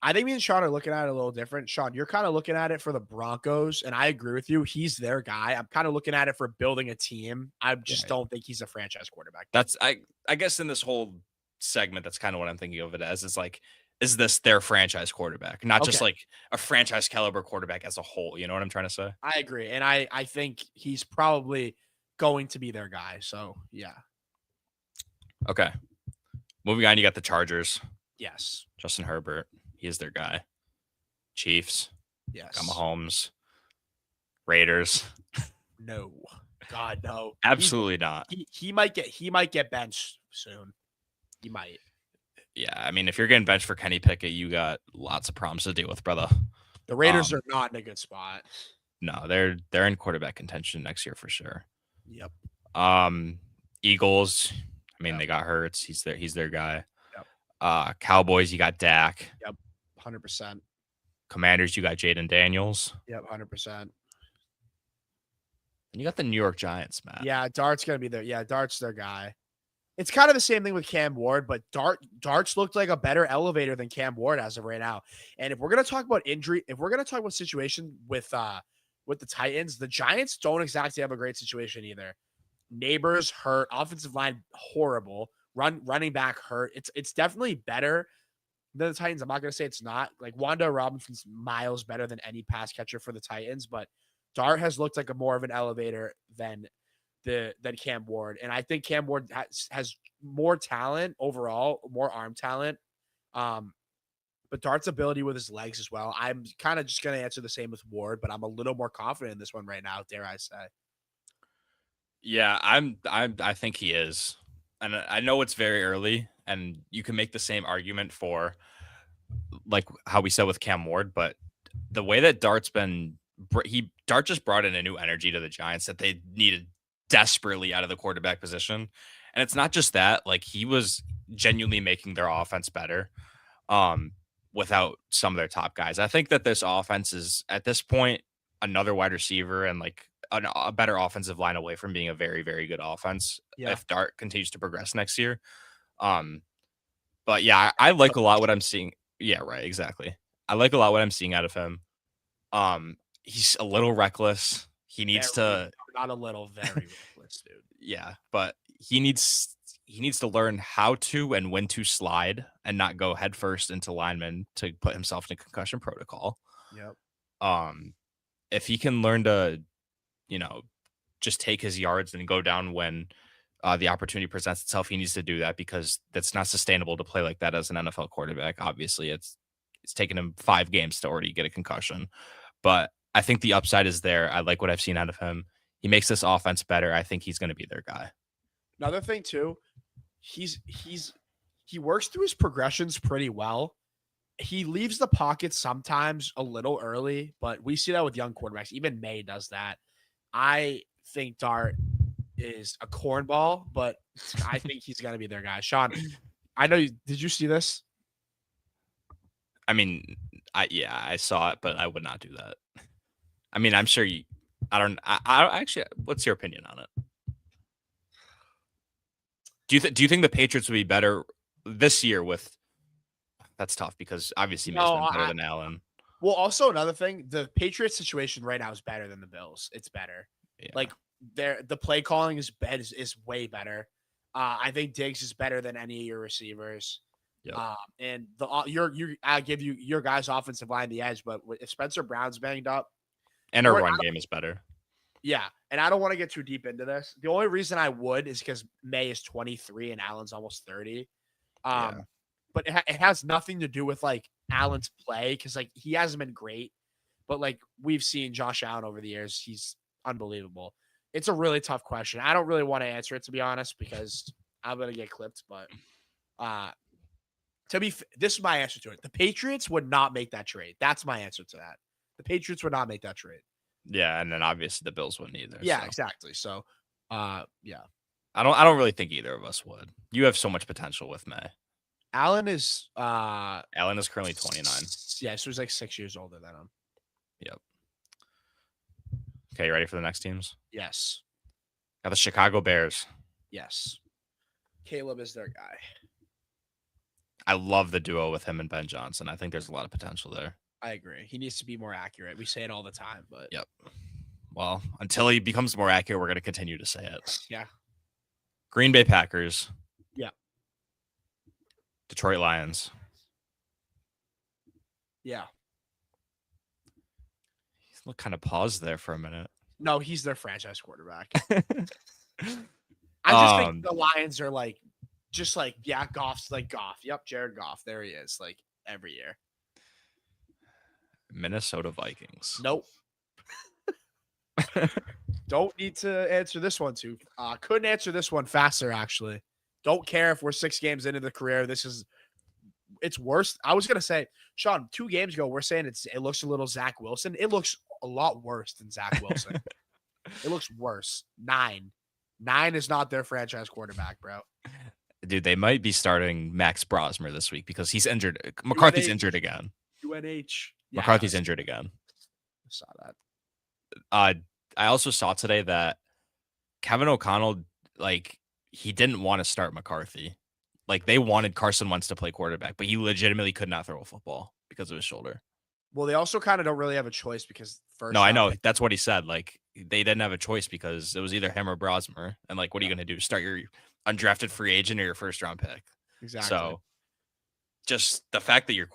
I think me and Sean are looking at it a little different. Sean, you're kind of looking at it for the Broncos, and I agree with you. He's their guy. I'm kind of looking at it for building a team. I just don't think he's a franchise quarterback. That's I guess in this whole segment, that's kind of what I'm thinking of it as. Is like, is this their franchise quarterback, not just Okay. like a franchise caliber quarterback as a whole? You know what I'm trying to say? I agree, and I think he's probably going to be their guy. So yeah, Okay. Moving on, you got the Chargers. yes, Justin Herbert. He is their guy. Chiefs. yes, Got Mahomes. Raiders. no, God no, Absolutely not. He might get benched soon. He might. Yeah, I mean, if you're getting benched for Kenny Pickett, you got lots of problems to deal with, brother. The Raiders are not in a good spot. No, they're in quarterback contention next year for sure. Yep. Eagles. I mean, they got Hurts. He's their guy. Yep. Cowboys, you got Dak. Yep. 100%. Commanders, you got Jaden Daniels. Yep. 100%. And you got the New York Giants, Matt. Yeah, Dart's gonna be there. Yeah, Dart's their guy. It's kind of the same thing with Cam Ward, but Dart's looked like a better elevator than Cam Ward as of right now. And if we're gonna talk about injury, if we're gonna talk about situation with the Titans, the Giants don't exactly have a great situation either. Neighbors hurt, offensive line horrible, running back hurt. It's definitely better than the Titans. I'm not gonna say it's not. Like Wanda Robinson's miles better than any pass catcher for the Titans, but Dart has looked like a more of an elevator than Cam Ward. And I think Cam Ward has more talent overall, more arm talent. But Dart's ability with his legs as well. I'm kind of just going to answer the same with Ward, but I'm a little more confident in this one right now, dare I say. Yeah, I think he is. And I know it's very early and you can make the same argument for like how we said with Cam Ward, but the way that Dart just brought in a new energy to the Giants that they needed desperately out of the quarterback position. And it's not just that, like he was genuinely making their offense better without some of their top guys. I think that this offense is at this point another wide receiver and like a better offensive line away from being a very, very good offense if Dart continues to progress next year. But yeah, I like a lot what I'm seeing. Yeah, right, exactly. I like a lot what I'm seeing out of him. He's a little reckless. He needs not a little, very reckless, dude. Yeah, but he needs to learn how to and when to slide and not go headfirst into linemen to put himself in a concussion protocol. Yep. If he can learn to, just take his yards and go down when the opportunity presents itself, he needs to do that because that's not sustainable to play like that as an NFL quarterback. Obviously, it's taken him 5 games to already get a concussion, but I think the upside is there. I like what I've seen out of him. He makes this offense better. I think he's going to be their guy. Another thing too, he works through his progressions pretty well. He leaves the pocket sometimes a little early, but we see that with young quarterbacks. Even May does that. I think Dart is a cornball, but I think he's going to be their guy. Sean, I know did you see this? I mean, I saw it, but I would not do that. I mean, I'm sure I actually, what's your opinion on it? Do you think the Patriots would be better this year with, that's tough because obviously May's been better than Allen. Well, also another thing, the Patriots situation right now is better than the Bills. It's better. Yeah. Like the play calling is way better. I think Diggs is better than any of your receivers. Yep. And I give you your guys' offensive line the edge, but if Spencer Brown's banged up, and our run game is better. Yeah, and I don't want to get too deep into this. The only reason I would is because May is 23 and Allen's almost 30. But it has nothing to do with like Allen's play because like he hasn't been great, but like we've seen Josh Allen over the years, he's unbelievable. It's a really tough question. I don't really want to answer it to be honest because I'm gonna get clipped. But this is my answer to it. The Patriots would not make that trade. That's my answer to that. The Patriots would not make that trade. Yeah, and then obviously the Bills wouldn't either. Yeah, exactly. So, yeah. I don't really think either of us would. You have so much potential with May. Allen is currently 29. Yeah, so he's like 6 years older than him. Yep. Okay, you ready for the next teams? Yes. Got the Chicago Bears. Yes. Caleb is their guy. I love the duo with him and Ben Johnson. I think there's a lot of potential there. I agree. He needs to be more accurate. We say it all the time, but Yep. Well, until he becomes more accurate, we're going to continue to say it. Yeah. Green Bay Packers. Yeah. Detroit Lions. Yeah. Look, kind of paused there for a minute. No, he's their franchise quarterback. I just think the Lions are Goff's like Goff. Yep, Jared Goff. There he is, like every year. Minnesota Vikings. Nope. Don't need to answer this one too. Couldn't answer this one faster, actually. Don't care if we're 6 games into the career. It's worse. I was gonna say, Sean, 2 games ago, we're saying it looks a little Zach Wilson. It looks a lot worse than Zach Wilson. It looks worse. 9 is not their franchise quarterback, bro. Dude, they might be starting Max Brosmer this week because he's injured. McCarthy's injured again. UNH. Yeah, McCarthy's injured again. I saw that. I also saw today that Kevin O'Connell, like, he didn't want to start McCarthy. Like, they wanted Carson Wentz to play quarterback, but he legitimately could not throw a football because of his shoulder. Well, they also kind of don't really have a choice because first. No, I know. That's what he said. Like, they didn't have a choice because it was either him or Brosmer. And, like, what are you going to do? Start your undrafted free agent or your first round pick? Exactly. So, just the fact that your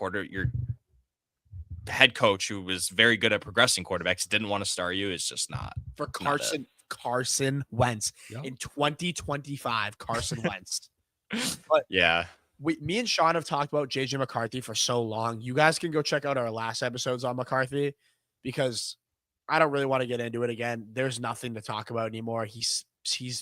head coach, who was very good at progressing quarterbacks, didn't want to start you is just not. For Carson Wentz. Yep. In 2025, Carson Wentz. But yeah. Me and Sean have talked about JJ McCarthy for so long. You guys can go check out our last episodes on McCarthy because I don't really want to get into it again. There's nothing to talk about anymore. He's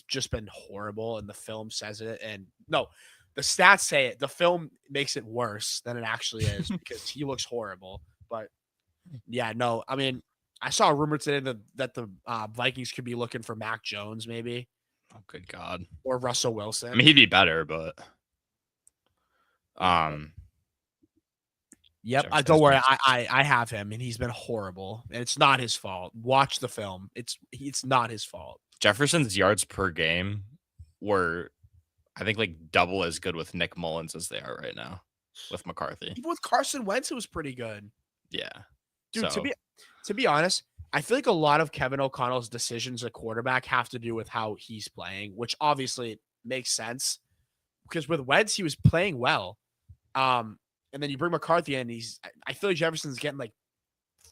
just been horrible, and the film says it. And no, the stats say it. The film makes it worse than it actually is because he looks horrible. But yeah, no, I mean, I saw a rumor today that the Vikings could be looking for Mac Jones, maybe. Oh, good God. Or Russell Wilson. I mean, he'd be better, but Yep. Don't worry. I have him, and he's been horrible, and it's not his fault. Watch the film. It's not his fault. Jefferson's yards per game were, I think, like double as good with Nick Mullins as they are right now with McCarthy. Even with Carson Wentz, it was pretty good. Yeah. Dude, to be honest, I feel like a lot of Kevin O'Connell's decisions at quarterback have to do with how he's playing, which obviously makes sense because with Wentz, he was playing well. And then you bring McCarthy in, I feel like Jefferson's getting like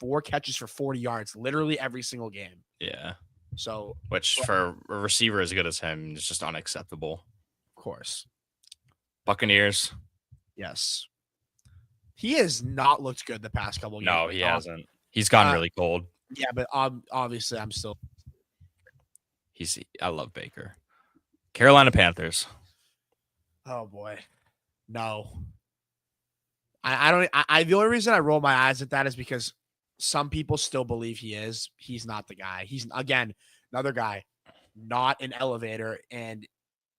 4 catches for 40 yards literally every single game. Yeah. So, which for a receiver as good as him is just unacceptable. Of course. Buccaneers. Yes. He has not looked good the past couple of games. No, he hasn't. He's gotten really cold. Yeah, but obviously I'm still. I love Baker. Carolina Panthers. Oh boy. No. The only reason I roll my eyes at that is because some people still believe he is. He's not the guy. He's, again, another guy, not an elevator. And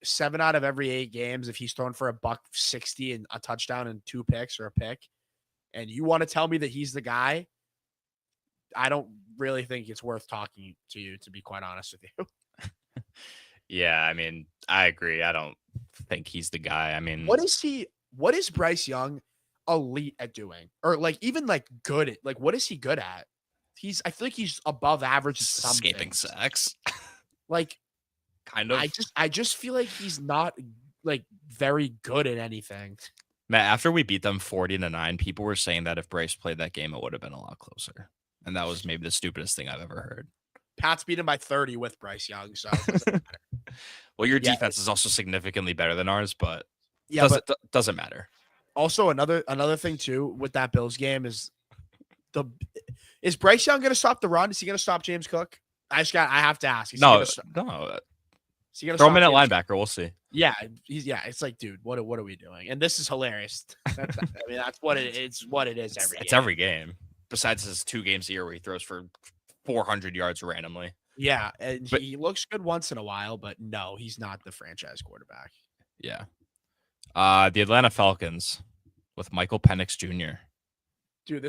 7 out of every 8 games, if he's thrown for $160 and a touchdown and 2 picks or a pick, and you want to tell me that he's the guy, I don't really think it's worth talking to you, to be quite honest with you. Yeah, I mean, I agree. I don't think he's the guy. I mean, what is Bryce Young elite at doing, or like even like good at, like what is he good at? I feel like he's above average at something. Escaping sacks. Like kind of. I just feel like he's not like very good at anything. Matt, after we beat them 40-9, people were saying that if Bryce played that game, it would have been a lot closer. And that was maybe the stupidest thing I've ever heard. Pats beat him by 30 with Bryce Young, so it doesn't matter. Well, your defense is also significantly better than ours, but doesn't matter. Also, another thing too with that Bills game is Bryce Young going to stop the run? Is he going to stop James Cook? I have to ask. No. Is he gonna throw him in at linebacker. We'll see. Yeah, it's like, dude, what are we doing? And this is hilarious. That's what it is. What it is every. It's every game. Besides his 2 games a year where he throws for 400 yards randomly. Yeah, and he looks good once in a while, but no, he's not the franchise quarterback. Yeah. The Atlanta Falcons with Michael Penix Jr. Dude,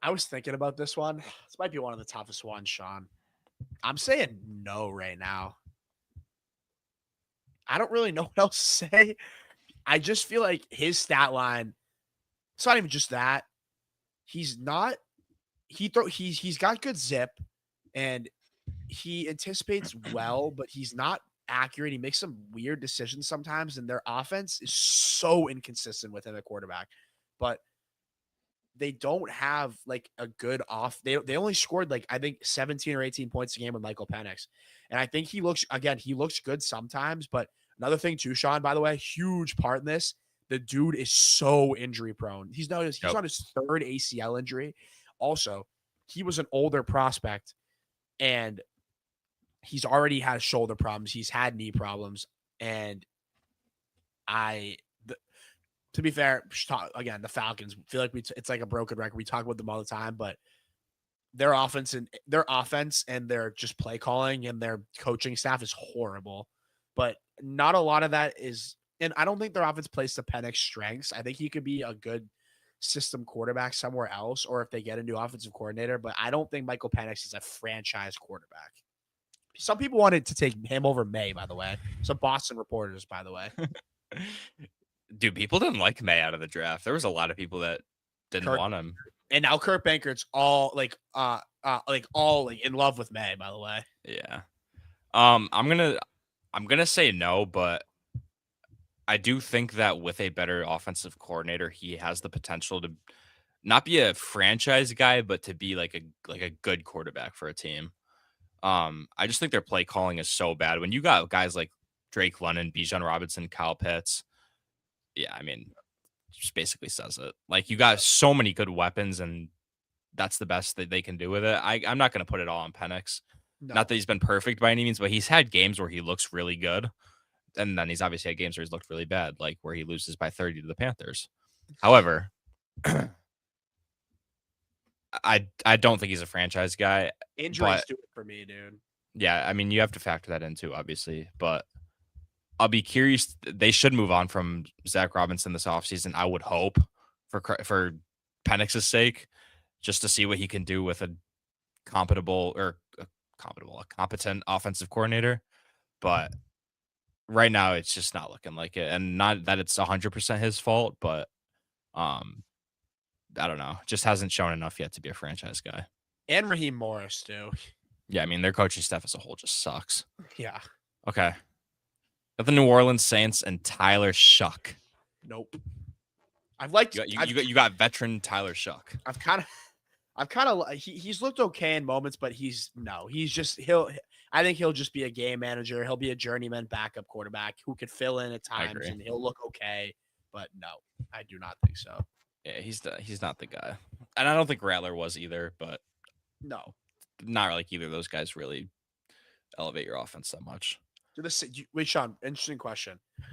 I was thinking about this one. This might be one of the toughest ones, Sean. I'm saying no right now. I don't really know what else to say. I just feel like his stat line, it's not even just that. He's not he's got good zip and he anticipates well, but he's not accurate. He makes some weird decisions sometimes, and their offense is so inconsistent with him at quarterback. But they don't have like a good off. They only scored like I think 17 or 18 points a game with Michael Penix. And I think he looks good sometimes, but another thing too, Sean, by the way, huge part in this. The dude is so injury prone. He's on his third ACL injury. Also, he was an older prospect and he's already had shoulder problems. He's had knee problems. And to be fair, again, the Falcons feel like it's like a broken record. We talk about them all the time, but their offense and their just play calling and their coaching staff is horrible. But not a lot of that is, and I don't think their offense plays to Penix's strengths. I think he could be a good system quarterback somewhere else, or if they get a new offensive coordinator. But I don't think Michael Penix is a franchise quarterback. Some people wanted to take him over May, by the way. Some Boston reporters, by the way. Dude, people didn't like May out of the draft. There was a lot of people that didn't want him. And now Kurt Bankert's all in love with May, by the way. Yeah. I'm gonna say no, but I do think that with a better offensive coordinator, he has the potential to not be a franchise guy, but to be like a good quarterback for a team. I just think their play calling is so bad. When you got guys like Drake London, Bijan Robinson, Kyle Pitts, yeah, I mean, just basically says it. Like you got so many good weapons, and that's the best that they can do with it. I'm not going to put it all on Penix. No. Not that he's been perfect by any means, but he's had games where he looks really good, and then he's obviously had games where he's looked really bad, like where he loses by 30 to the Panthers. However, I don't think he's a franchise guy. Injuries do it for me, dude. Yeah, I mean, you have to factor that in too, obviously, but I'll be curious. They should move on from Zach Robinson this offseason, I would hope, for Penix's sake, just to see what he can do with a competent offensive coordinator. But right now, it's just not looking like it. And not that it's 100% his fault, but I don't know. Just hasn't shown enough yet to be a franchise guy. And Raheem Morris, too. Yeah, I mean, their coaching staff as a whole just sucks. Yeah. Okay. The New Orleans Saints and Tyler Shuck. Nope. You got veteran Tyler Shuck. He's looked okay in moments, but I think he'll just be a game manager. He'll be a journeyman backup quarterback who could fill in at times and he'll look okay. But no, I do not think so. Yeah, he's not the guy. And I don't think Rattler was either, but no. Not like either of those guys really elevate your offense that much. Wait, Sean, interesting question. Do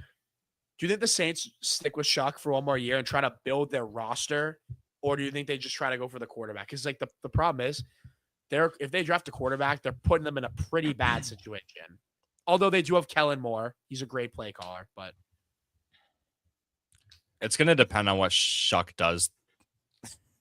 you think the Saints stick with Shuck for one more year and try to build their roster? Or do you think they just try to go for the quarterback? Because like the problem is, if they draft a quarterback, they're putting them in a pretty bad situation. Although they do have Kellen Moore. He's a great play caller, but it's going to depend on what Shuck does.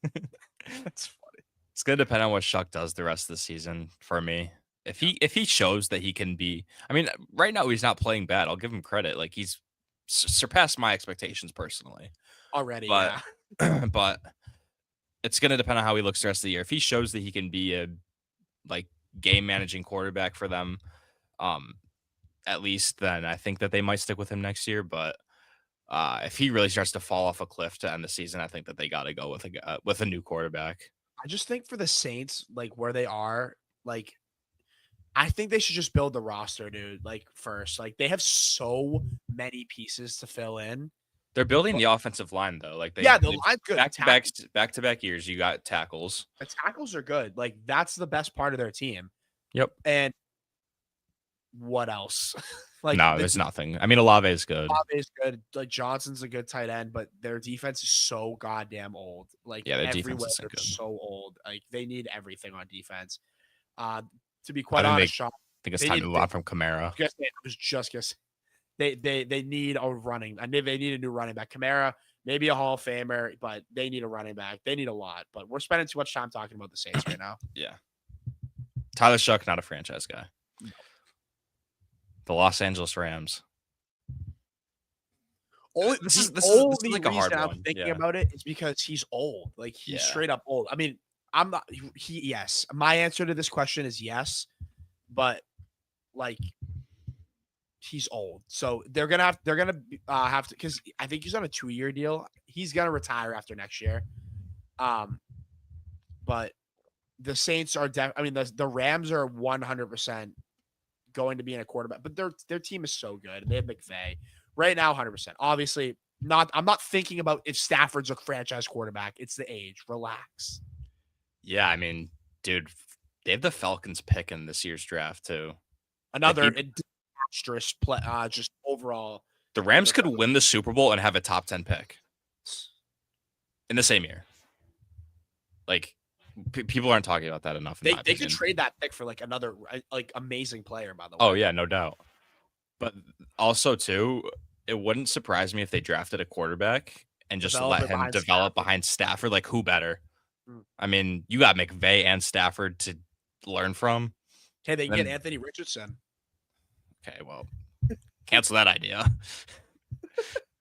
That's funny. It's going to depend on what Shuck does the rest of the season for me. If he shows that he can be, I mean, right now he's not playing bad. I'll give him credit. Like he's surpassed my expectations personally already. But, yeah. But it's going to depend on how he looks the rest of the year. If he shows that he can be a game managing quarterback for them, at least, then I think that they might stick with him next year. But if he really starts to fall off a cliff to end the season, I think that they got to go with a new quarterback. I just think for the Saints, like where they are, like I think they should just build the roster, dude. Like first, like they have so many pieces to fill in. They're building the offensive line though. Like the line's good. Back to back years, you got tackles. The tackles are good. Like that's the best part of their team. Yep. And what else? There's nothing. I mean, Olave is good. Like Johnson's a good tight end, but their defense is so goddamn old. Like their defense is good. So old. Like they need everything on defense. To be quite honest, Sean, I think it's time to move on from Kamara. I was just gonna say they need a running. I think they need a new running back. Kamara, maybe a Hall of Famer, but they need a running back. They need a lot. But we're spending too much time talking about the Saints right now. Yeah. Tyler Shuck, not a franchise guy. No. The Los Angeles Rams. This is The this is this is only like a hard reason I'm one. thinking Yeah. about it is because he's old. Like he's Yeah. straight up old. I mean, I'm not. Yes, my answer to this question is yes, but like he's old, so they're gonna have to because I think he's on a 2-year deal. He's gonna retire after next year. Um, but the Saints are I mean, the Rams are 100% going to be in a quarterback, but their team is so good. They have McVay right now, 100%. Obviously, not. I'm not thinking about if Stafford's a franchise quarterback. It's the age. Relax. Yeah, I mean, dude, they have the Falcons pick in this year's draft too. Another Like disastrous play. Just overall the for Rams could win the Super Bowl and have a top 10 pick in the same year. Like people aren't talking about that enough. They could trade that pick for like another like amazing player. By the way. Oh yeah, no doubt. But also too, it wouldn't surprise me if they drafted a quarterback and just let him develop behind Stafford. Like who better? I mean, you got McVay and Stafford to learn from. Hey, they get Anthony Richardson. Okay, well, cancel that idea.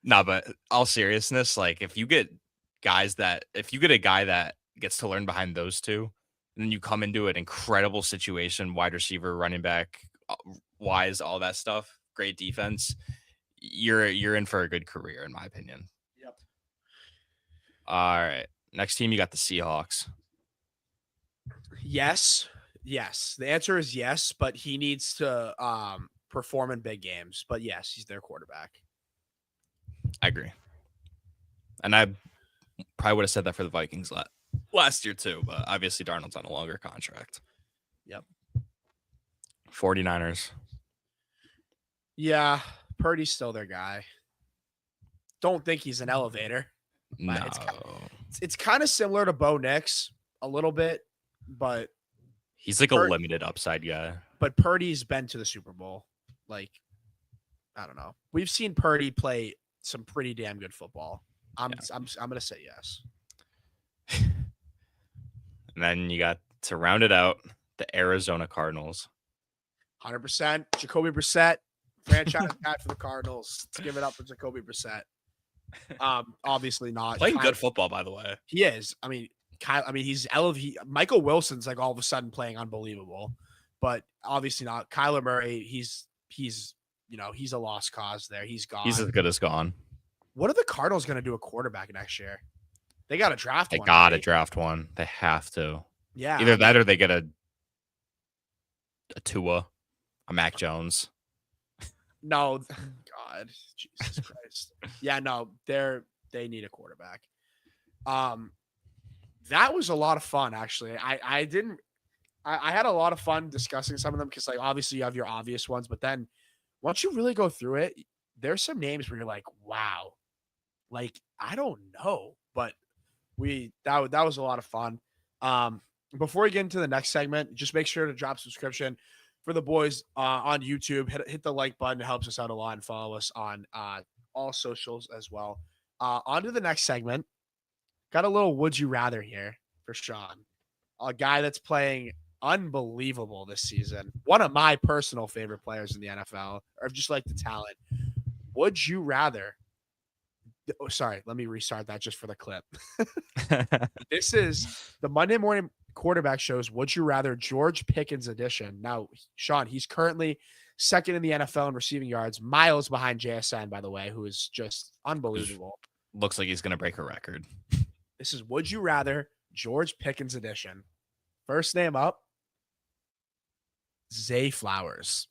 No, but all seriousness, like if you get a guy that gets to learn behind those two, and then you come into an incredible situation, wide receiver, running back, wise, all that stuff, great defense, you're in for a good career, in my opinion. Yep. All right. Next team, you got the Seahawks. Yes. The answer is yes, but he needs to perform in big games. But yes, he's their quarterback. I agree. And I probably would have said that for the Vikings last year too, but obviously Darnold's on a longer contract. Yep. 49ers. Yeah, Purdy's still their guy. Don't think he's an elevator. No. It's kind of similar to Bo Nix a little bit, but he's like a limited upside guy. But Purdy's been to the Super Bowl. Like, I don't know. We've seen Purdy play some pretty damn good football. I'm gonna say yes. And then you got to round it out the Arizona Cardinals. 100%. Jacoby Brissett, franchise guy for the Cardinals. Let's give it up for Jacoby Brissett. Obviously not playing good football, by the way. He is. I mean, he's elevated. Michael Wilson's like all of a sudden playing unbelievable, but obviously not. Kyler Murray, he's a lost cause there. He's gone. He's as good as gone. What are the Cardinals going to do a quarterback next year? They got to draft one. They got to draft one. They have to. Yeah. Either that or they get a Tua, a Mac Jones. No, God, Jesus Christ. Yeah, no, they need a quarterback. That was a lot of fun, actually. I had a lot of fun discussing some of them because, like, obviously you have your obvious ones, but then once you really go through it, there's some names where you're like, wow, like I don't know, but that was a lot of fun. Before we get into the next segment, just make sure to drop subscription for the boys on YouTube. Hit the like button. It helps us out a lot, and follow us on all socials as well. On to the next segment. Got a little would you rather here for Sean, a guy that's playing unbelievable this season. One of my personal favorite players in the NFL, or just like the talent. Would you rather? Oh, sorry, let me restart that just for the clip. This is the Monday Morning Quarterback Show's Would You Rather George Pickens edition. Now, Sean, he's currently second in the NFL in receiving yards, miles behind JSN, by the way, who is just unbelievable. Looks like he's going to break a record. This is Would You Rather George Pickens edition. First name up, Zay Flowers.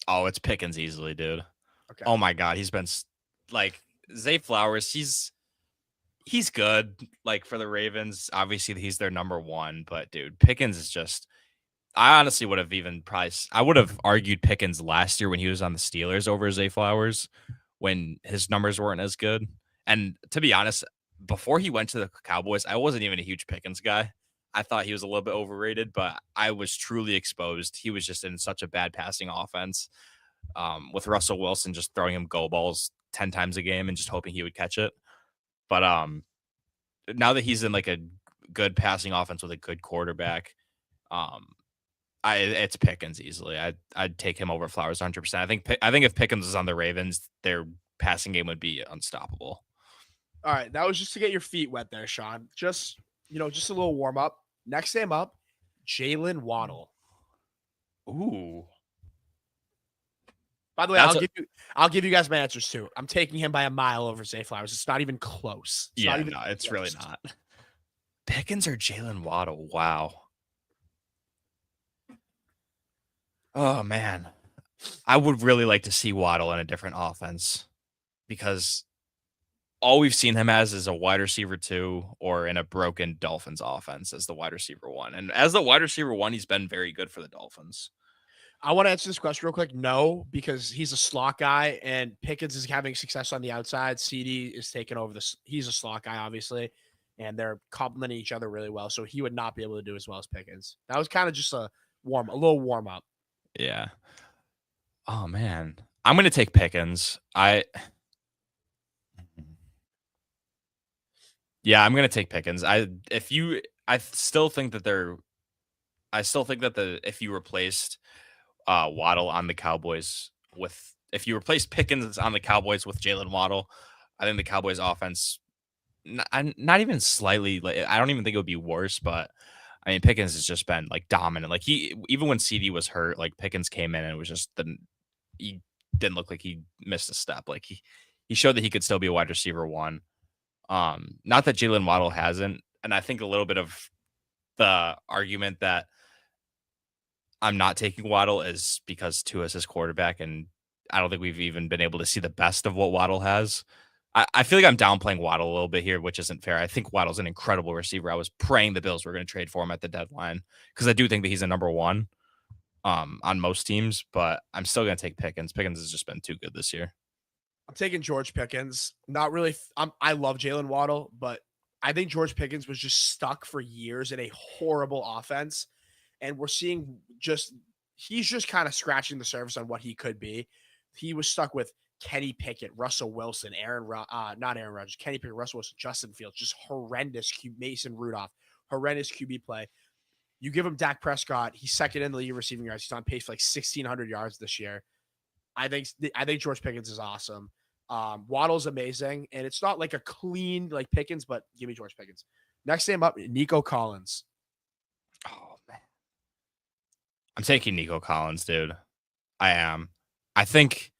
Oh, it's Pickens easily, dude. Okay. Oh my God, he's been like Zay Flowers. He's good. Like for the Ravens, obviously he's their number one. But dude, Pickens is just. I honestly would have I would have argued Pickens last year when he was on the Steelers over Zay Flowers when his numbers weren't as good. And to be honest, before he went to the Cowboys, I wasn't even a huge Pickens guy. I thought he was a little bit overrated, but I was truly exposed. He was just in such a bad passing offense with Russell Wilson just throwing him go balls 10 times a game and just hoping he would catch it. But now that he's in like a good passing offense with a good quarterback, it's Pickens easily. I'd take him over Flowers 100%. I think if Pickens was on the Ravens, their passing game would be unstoppable. All right, that was just to get your feet wet there, Sean. Just just a little warm up. Next name up, Jalen Waddle. Ooh. By the way, I'll give you guys my answers too. I'm taking him by a mile over Zay Flowers. It's not even close. It's really not. Pickens or Jalen Waddle? Wow. Oh man, I would really like to see Waddle in a different offense because all we've seen him as is a wide receiver 2 or in a broken Dolphins offense as the wide receiver 1. And as the wide receiver 1, he's been very good for the Dolphins. I want to answer this question real quick. No, because he's a slot guy and Pickens is having success on the outside. CD is taking over this. He's a slot guy, obviously, and they're complementing each other really well. So he would not be able to do as well as Pickens. That was kind of just a little warm up. Yeah. Oh man, I'm gonna take Pickens. Yeah, I'm gonna take Pickens. I still think that if you replaced Waddle on the Cowboys if you replace Pickens on the Cowboys with Jalen Waddle, I think the Cowboys offense not even slightly, like, I don't even think it would be worse, but I mean Pickens has just been like dominant. Like even when CD was hurt, like Pickens came in and it was just he didn't look like he missed a step. Like he showed that he could still be a wide receiver 1. Not that Jalen Waddle hasn't, and I think a little bit of the argument that I'm not taking Waddle is because Tua's his quarterback, and I don't think we've even been able to see the best of what Waddle has. I feel like I'm downplaying Waddle a little bit here, which isn't fair. I think Waddle's an incredible receiver. I was praying the Bills were going to trade for him at the deadline because I do think that he's a number 1 on most teams, but I'm still going to take Pickens. Pickens has just been too good this year. I'm taking George Pickens. Not really. I love Jalen Waddle, but I think George Pickens was just stuck for years in a horrible offense. And we're seeing he's just kind of scratching the surface on what he could be. He was stuck with Kenny Pickett, Russell Wilson, not Aaron Rodgers, Kenny Pickett, Russell Wilson, Justin Fields, just horrendous. Mason Rudolph, horrendous QB play. You give him Dak Prescott, he's second in the league receiving yards. He's on pace for like 1,600 yards this year. I think George Pickens is awesome. Waddle's amazing, and it's not like a clean like Pickens, but give me George Pickens. Next name up, Nico Collins. Oh man, I'm taking Nico Collins, dude. I am. I think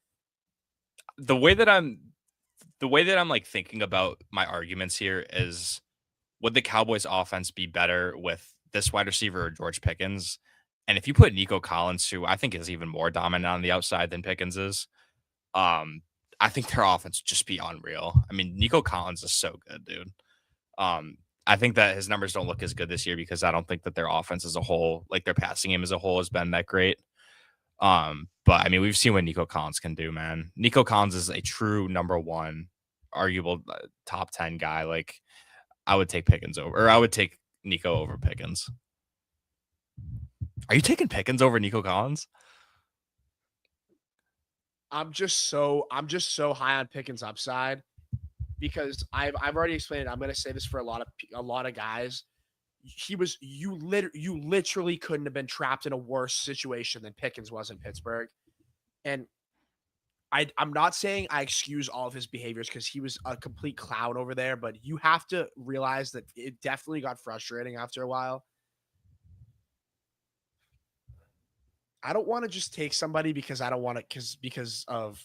the way that I'm like thinking about my arguments here is, would the Cowboys offense be better with this wide receiver or George Pickens? And if you put Nico Collins, who I think is even more dominant on the outside than Pickens is, I think their offense would just be unreal. I mean, Nico Collins is so good, dude. I think that his numbers don't look as good this year because I don't think that their offense as a whole, like their passing game as a whole, has been that great. But I mean, we've seen what Nico Collins can do, man. Nico Collins is a true number 1, arguable top 10 guy. Like, I would take Nico over Pickens. Are you taking Pickens over Nico Collins? I'm just so high on Pickens' upside because I've already explained it. I'm going to say this for a lot of guys. You literally couldn't have been trapped in a worse situation than Pickens was in Pittsburgh. And I'm not saying I excuse all of his behaviors because he was a complete clown over there, but you have to realize that it definitely got frustrating after a while. I don't want to just take somebody because I don't want to because of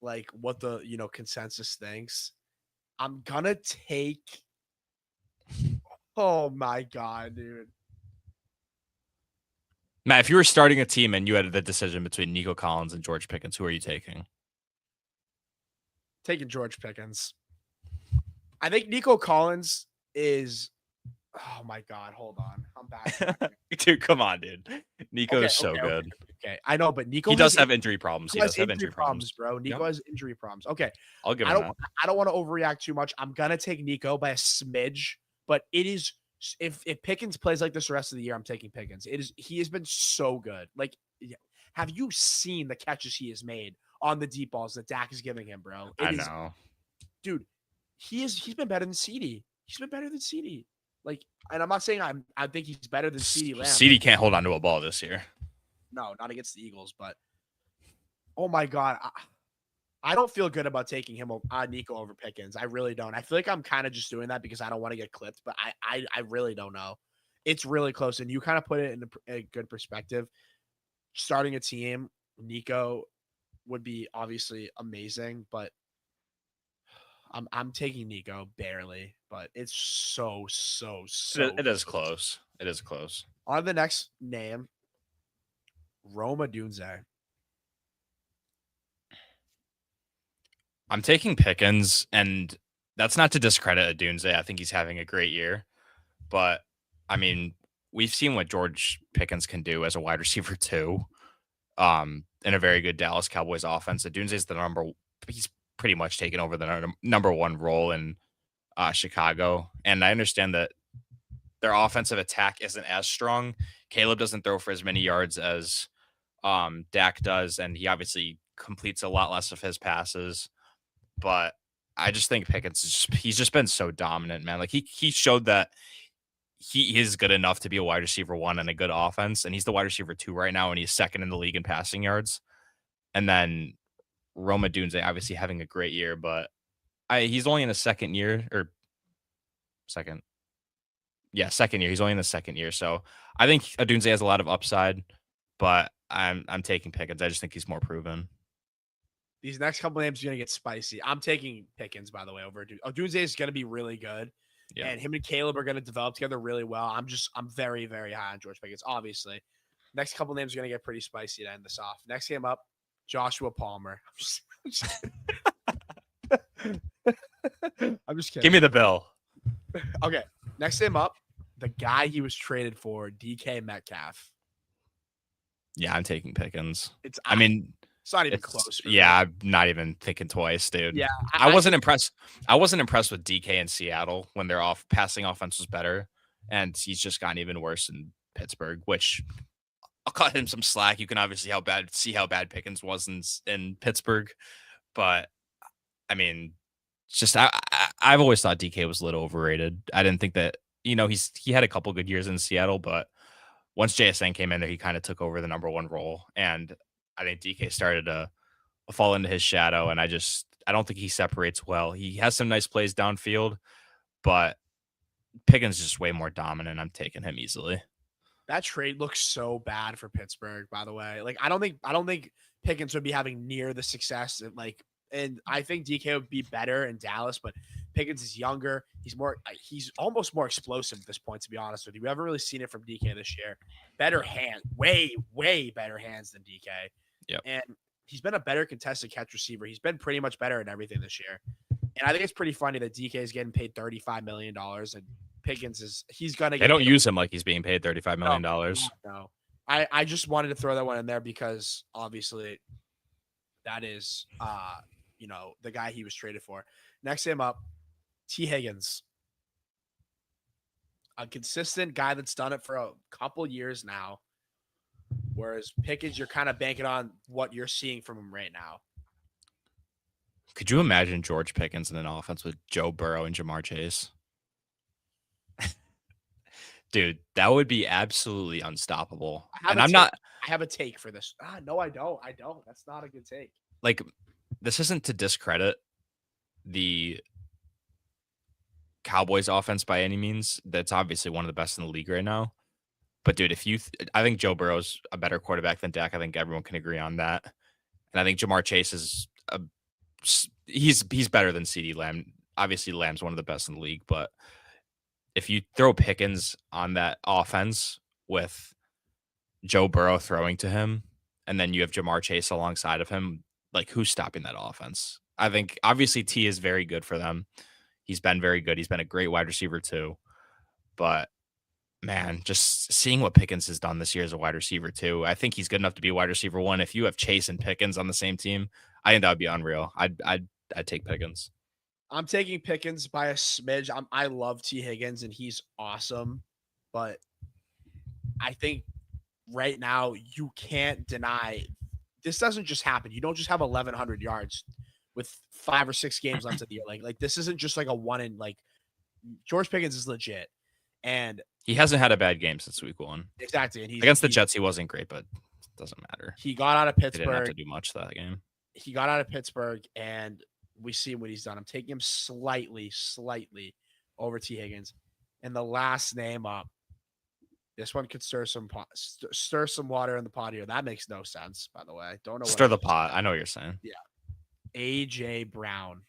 like what the consensus thinks. I'm gonna take. Oh my god, dude. Matt, if you were starting a team and you had the decision between Nico Collins and George Pickens, who are you taking? Taking George Pickens. I think Nico Collins is. Oh my god, hold on. I'm back. Dude, come on, dude. Nico is so good. Okay, I know, but Nico does have injury problems. He does have injury problems, bro. Nico has injury problems. Okay. I'll give him that. I don't want to overreact too much. I'm gonna take Nico by a smidge, but it is if Pickens plays like this the rest of the year, I'm taking Pickens. He has been so good. Like, have you seen the catches he has made on the deep balls that Dak is giving him, bro? I know. Dude, he's been better than CD. He's been better than CD. Like, and I'm not saying I think he's better than CeeDee Lamb. CeeDee can't hold on to a ball this year. No, not against the Eagles, but Oh my God. I don't feel good about taking him Nico over Pickens. I really don't. I feel like I'm kind of just doing that because I don't want to get clipped, but I really don't know. It's really close, and you kind of put it in a good perspective. Starting a team, Nico would be obviously amazing, but I'm taking Nico barely, but it's so It is close. It is close. On the next name, Roma Dunze. I'm taking Pickens, and that's not to discredit Adunze. I think he's having a great year. But, I mean, we've seen what George Pickens can do as a wide receiver, too, in a very good Dallas Cowboys offense. Adunze is he's pretty much taken over the number one role in Chicago. And I understand that their offensive attack isn't as strong. Caleb doesn't throw for as many yards as Dak does, and he obviously completes a lot less of his passes. But I just think Pickens he's just been so dominant, man. Like he showed that he is good enough to be a wide receiver 1 in a good offense, and he's the wide receiver 2 right now, and he's second in the league in passing yards. And then Roma Dunze obviously having a great year, but he's only in his second year or second. Yeah, second year. He's only in the second year. So I think Adunze has a lot of upside, but I'm taking Pickens. I just think he's more proven. These next couple names are going to get spicy. I'm taking Pickens, by the way, over Dunze is going to be really good. Yeah. And him and Caleb are going to develop together really well. I'm very, very high on George Pickens, obviously. Next couple names are going to get pretty spicy to end this off. Next game up, Joshua Palmer. I'm just kidding. Give me the bill. Okay. Next game up, the guy he was traded for, DK Metcalf. Yeah, I'm taking Pickens. It's not even close. Yeah, I'm not even thinking twice, dude. Yeah, I wasn't impressed. I wasn't impressed with DK in Seattle when their passing offense was better, and he's just gotten even worse in Pittsburgh. Which I'll cut him some slack. You can obviously see how bad Pickens was in Pittsburgh, but I mean, just I've always thought DK was a little overrated. I didn't think that he had a couple good years in Seattle, but once JSN came in there, he kind of took over the number one role, and I think DK started to fall into his shadow, and I don't think he separates well. He has some nice plays downfield, but Pickens is just way more dominant. I'm taking him easily. That trade looks so bad for Pittsburgh, by the way. Like, I don't think Pickens would be having near the success and I think DK would be better in Dallas, but Pickens is younger. He's almost more explosive at this point, to be honest with you. We haven't really seen it from DK this year. Better hand, way better hands than DK. Yep. And he's been a better contested catch receiver. He's been pretty much better in everything this year. And I think it's pretty funny that DK is getting paid $35 million and Pickens he's going to get. They don't use him like he's being paid $35 million. No. I just wanted to throw that one in there because obviously that is, the guy he was traded for. Next name up, T. Higgins. A consistent guy that's done it for a couple years now. Whereas Pickens, you're kind of banking on what you're seeing from him right now. Could you imagine George Pickens in an offense with Joe Burrow and Jamar Chase? Dude, that would be absolutely unstoppable. I have a take for this. No, I don't. That's not a good take. Like, this isn't to discredit the Cowboys offense by any means. That's obviously one of the best in the league right now. But dude, I think Joe Burrow's a better quarterback than Dak. I think everyone can agree on that. And I think Jamar Chase is he's better than CeeDee Lamb. Obviously, Lamb's one of the best in the league. But if you throw Pickens on that offense with Joe Burrow throwing to him, and then you have Jamar Chase alongside of him, like, who's stopping that offense? I think obviously T is very good for them. He's been very good. He's been a great wide receiver too. But man, just seeing what Pickens has done this year as a wide receiver too, I think he's good enough to be a wide receiver 1. If you have Chase and Pickens on the same team, I think that would be unreal. I'd take Pickens. I'm taking Pickens by a smidge. I love T. Higgins and he's awesome, but I think right now you can't deny this doesn't just happen. You don't just have 1,100 yards with 5 or 6 games left of the year. Like this isn't just like a one in George Pickens is legit. And he hasn't had a bad game since week 1. Exactly. And against the Jets, he wasn't great, but doesn't matter. He got out of He didn't have Pittsburgh. to do much that game. He got out of Pittsburgh, and we see what he's done. I'm taking him slightly over T. Higgins. And the last name up, this one could stir some water in the pot here. That makes no sense, by the way. Don't know. Stir the pot. I know what you're saying. Yeah. A.J. Brown.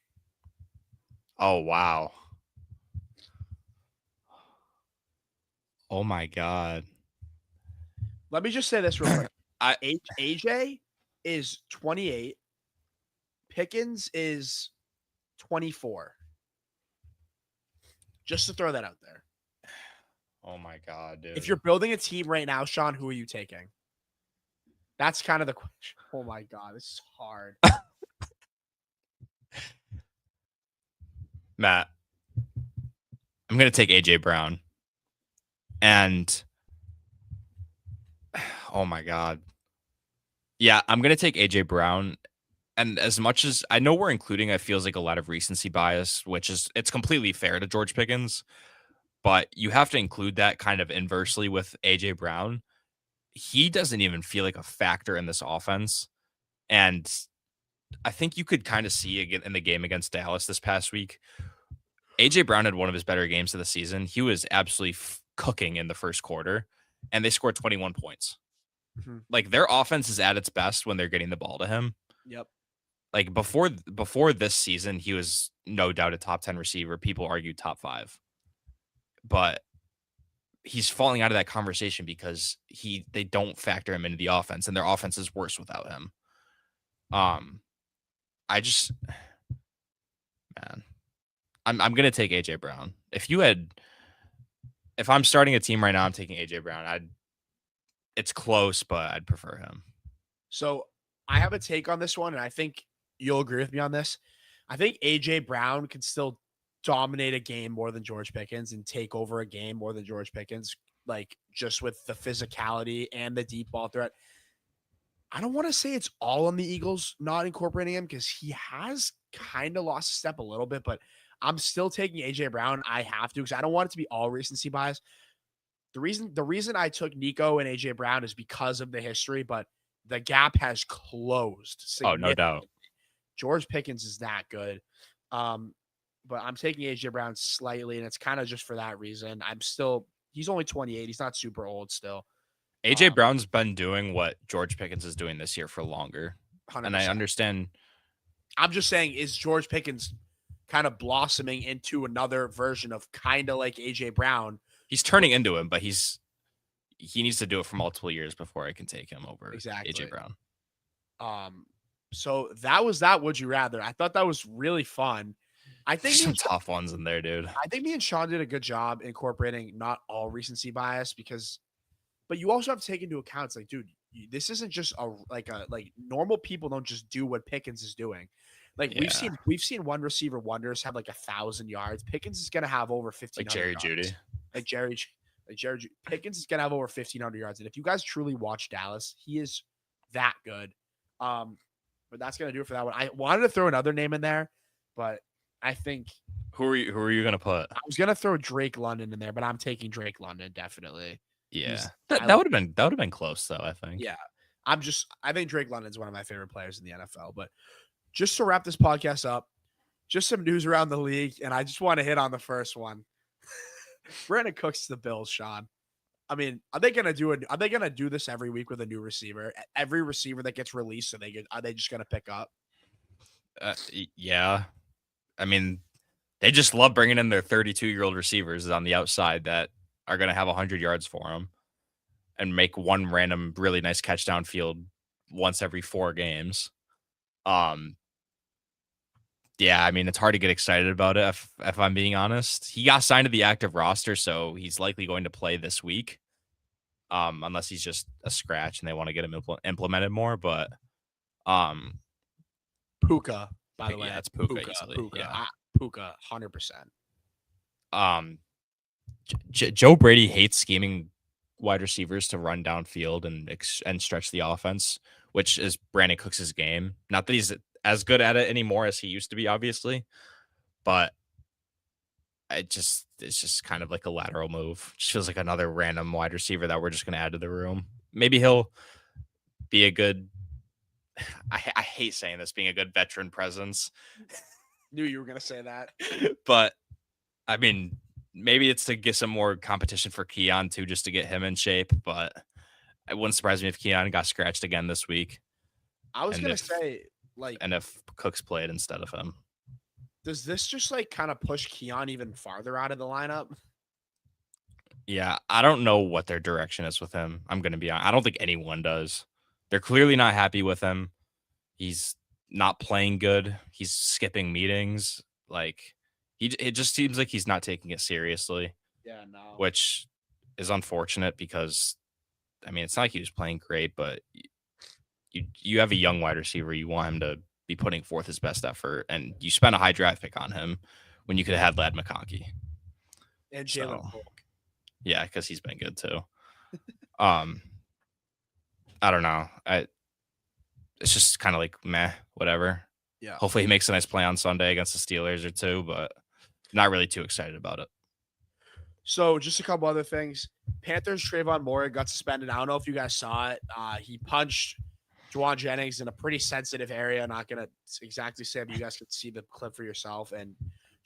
Oh, wow. Oh, my God. Let me just say this real quick. AJ is 28. Pickens is 24. Just to throw that out there. Oh, my God, dude. If you're building a team right now, Sean, who are you taking? That's kind of the question. Oh, my God. This is hard. Matt, I'm going to take A.J. Brown. And, oh, my God. Yeah, I'm going to take A.J. Brown. And as much as I know we're including, it feels like a lot of recency bias, which is it's completely fair to George Pickens, but you have to include that kind of inversely with A.J. Brown. He doesn't even feel like a factor in this offense. And I think you could kind of see again in the game against Dallas this past week. A.J. Brown had one of his better games of the season. He was absolutely cooking in the first quarter, and they scored 21 points. Mm-hmm. Like, their offense is at its best when they're getting the ball to him. Yep. Like, before this season, he was no doubt a top 10 receiver. People argue top 5. But he's falling out of that conversation because they don't factor him into the offense, and their offense is worse without him. Man, I'm gonna take AJ Brown. If I'm starting a team right now, I'm taking AJ Brown. It's close, but I'd prefer him. So I have a take on this one, and I think you'll agree with me on this. I think AJ Brown can still dominate a game more than George Pickens and take over a game more than George Pickens, like just with the physicality and the deep ball threat. I don't want to say it's all on the Eagles not incorporating him because he has kind of lost a step a little bit, but I'm still taking AJ Brown. I have to because I don't want it to be all recency bias. The reason I took Nico and AJ Brown is because of the history, but the gap has closed. Oh, no doubt. George Pickens is that good. But I'm taking AJ Brown slightly, and it's kind of just for that reason. He's only 28. He's not super old still. AJ Brown's been doing what George Pickens is doing this year for longer. 100%. And I understand. I'm just saying, is George Pickens kind of blossoming into another version of kind of like AJ Brown? He's turning into him, but he needs to do it for multiple years before I can take him over AJ Brown. So that was that. Would you rather? I thought that was really fun. I think there's some tough ones in there, dude. I think me and Sean did a good job incorporating not all recency bias but you also have to take into account, it's like, dude, this isn't just like normal people don't just do what Pickens is doing. Like we've seen one receiver wonders have like 1,000 yards. Pickens is gonna have over 1,500. Like Jerry yards. Judy. Pickens is gonna have over 1,500 yards. And if you guys truly watch Dallas, he is that good. But that's gonna do it for that one. I wanted to throw another name in there, but I think who are you gonna put? I was gonna throw Drake London in there, but I'm taking Drake London definitely. Yeah, that would have been close though. I think. Yeah, I think Drake London's one of my favorite players in the NFL. But just to wrap this podcast up, just some news around the league, and I just want to hit on the first one. Brandon Cooks to the Bills, Sean. I mean, are they gonna do this every week with a new receiver? Every receiver that gets released, are they just gonna pick up? Yeah. I mean, they just love bringing in their 32-year-old receivers on the outside that are going to have 100 yards for them and make one random really nice catch downfield once every 4 games. Yeah, I mean, it's hard to get excited about it if I'm being honest. He got signed to the active roster, so he's likely going to play this week, unless he's just a scratch and they want to get him implemented more. But Puka, by the way, it's Puka easily. Puka, yeah. Puka, 100%. Joe Brady hates scheming wide receivers to run downfield and stretch the offense, which is Brandon Cooks' game. Not that he's as good at it anymore as he used to be, obviously, but it's just kind of like a lateral move. It just feels like another random wide receiver that we're just going to add to the room. Maybe he'll be a good. I hate saying this, being a good veteran presence, Knew you were gonna say that. but I mean, maybe it's to get some more competition for Keon too, just to get him in shape. But it wouldn't surprise me if Keon got scratched again this week, I was and gonna say, like, if Cooks played instead of him. does this just like kind of push Keon even farther out of the lineup? Yeah, I don't know what their direction is with him. I'm gonna be honest. I don't think anyone does. They're clearly not happy with him. He's not playing good. He's skipping meetings. Like it just seems like he's not taking it seriously, Yeah, no. which is unfortunate because I mean, it's not like he was playing great, but you have a young wide receiver. You want him to be putting forth his best effort, and you spent a high draft pick on him when you could have had Lad McConkey And Jalen So Polk. yeah, because he's been good too. Um, I don't know. It's just kind of like meh, whatever. Yeah. Hopefully he makes a nice play on Sunday against the Steelers or two, but not really too excited about it. So just a couple other things. Panthers Trayvon Moore got suspended. I don't know if you guys saw it. He punched Juwan Jennings in a pretty sensitive area. Not gonna exactly say, but you guys could see the clip for yourself. And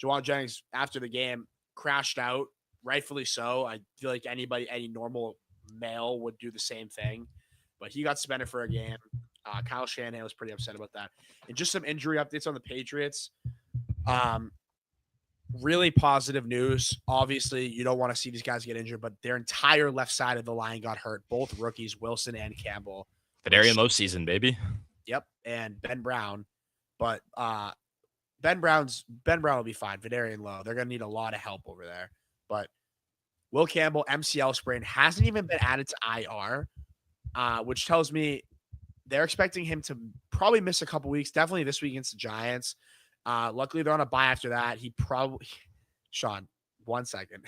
Juwan Jennings, after the game, crashed out, rightfully so. I feel like any normal male would do the same thing, but he got suspended for a game. Kyle Shanahan was pretty upset about that. And just some injury updates on the Patriots. Really positive news. Obviously, you don't want to see these guys get injured, but their entire left side of the line got hurt. Both rookies, Wilson and Campbell. Fedarian Lowe season, baby. Yep, and Ben Brown. But Ben Brown will be fine. Fedarian Lowe, they're gonna need a lot of help over there. But Will Campbell, MCL sprain, hasn't even been added to IR, which tells me they're expecting him to probably miss a couple weeks. Definitely this week against the Giants. Luckily, they're on a bye after that. Sean, 1 second.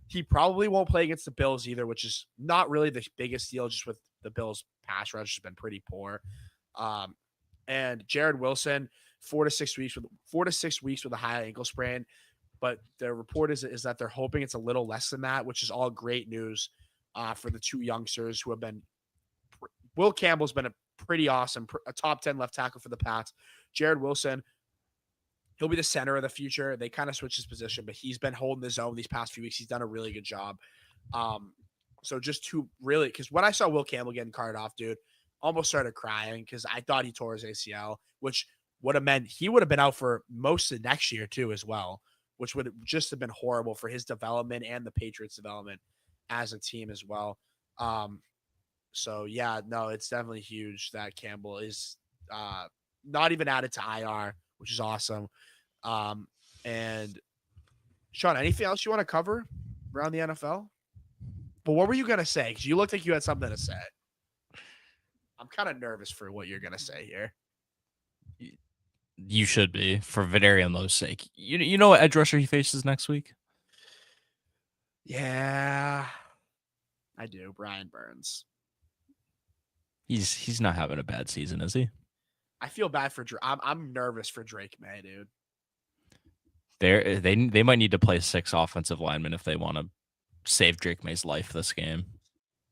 He probably won't play against the Bills either, which is not really the biggest deal, just with the Bills' pass rush has been pretty poor. And Jared Wilson, 4 to 6 weeks with a high ankle sprain. But the report is that they're hoping it's a little less than that, which is all great news for the two youngsters who have been. Will Campbell's been a pretty awesome, a top 10 left tackle for the Pats. Jared Wilson, he'll be the center of the future. They kind of switched his position, but he's been holding his own these past few weeks. He's done a really good job. So just to really, because when I saw Will Campbell getting carted off, dude, almost started crying because I thought he tore his ACL, which would have meant he would have been out for most of next year too as well, which would just have been horrible for his development and the Patriots' development as a team as well. So yeah, no, it's definitely huge that Campbell is not even added to IR, which is awesome. And Sean, anything else you want to cover around the NFL? But what were you gonna say? Because you looked like you had something to say. I'm kind of nervous for what you're gonna say here. You should be, for Fedarian Lowe's sake. You know what edge rusher he faces next week? Yeah, I do. Brian Burns. He's not having a bad season, is he? I feel bad for Drake. I'm nervous for Drake May, dude. They might need to play 6 offensive linemen if they want to save Drake May's life this game.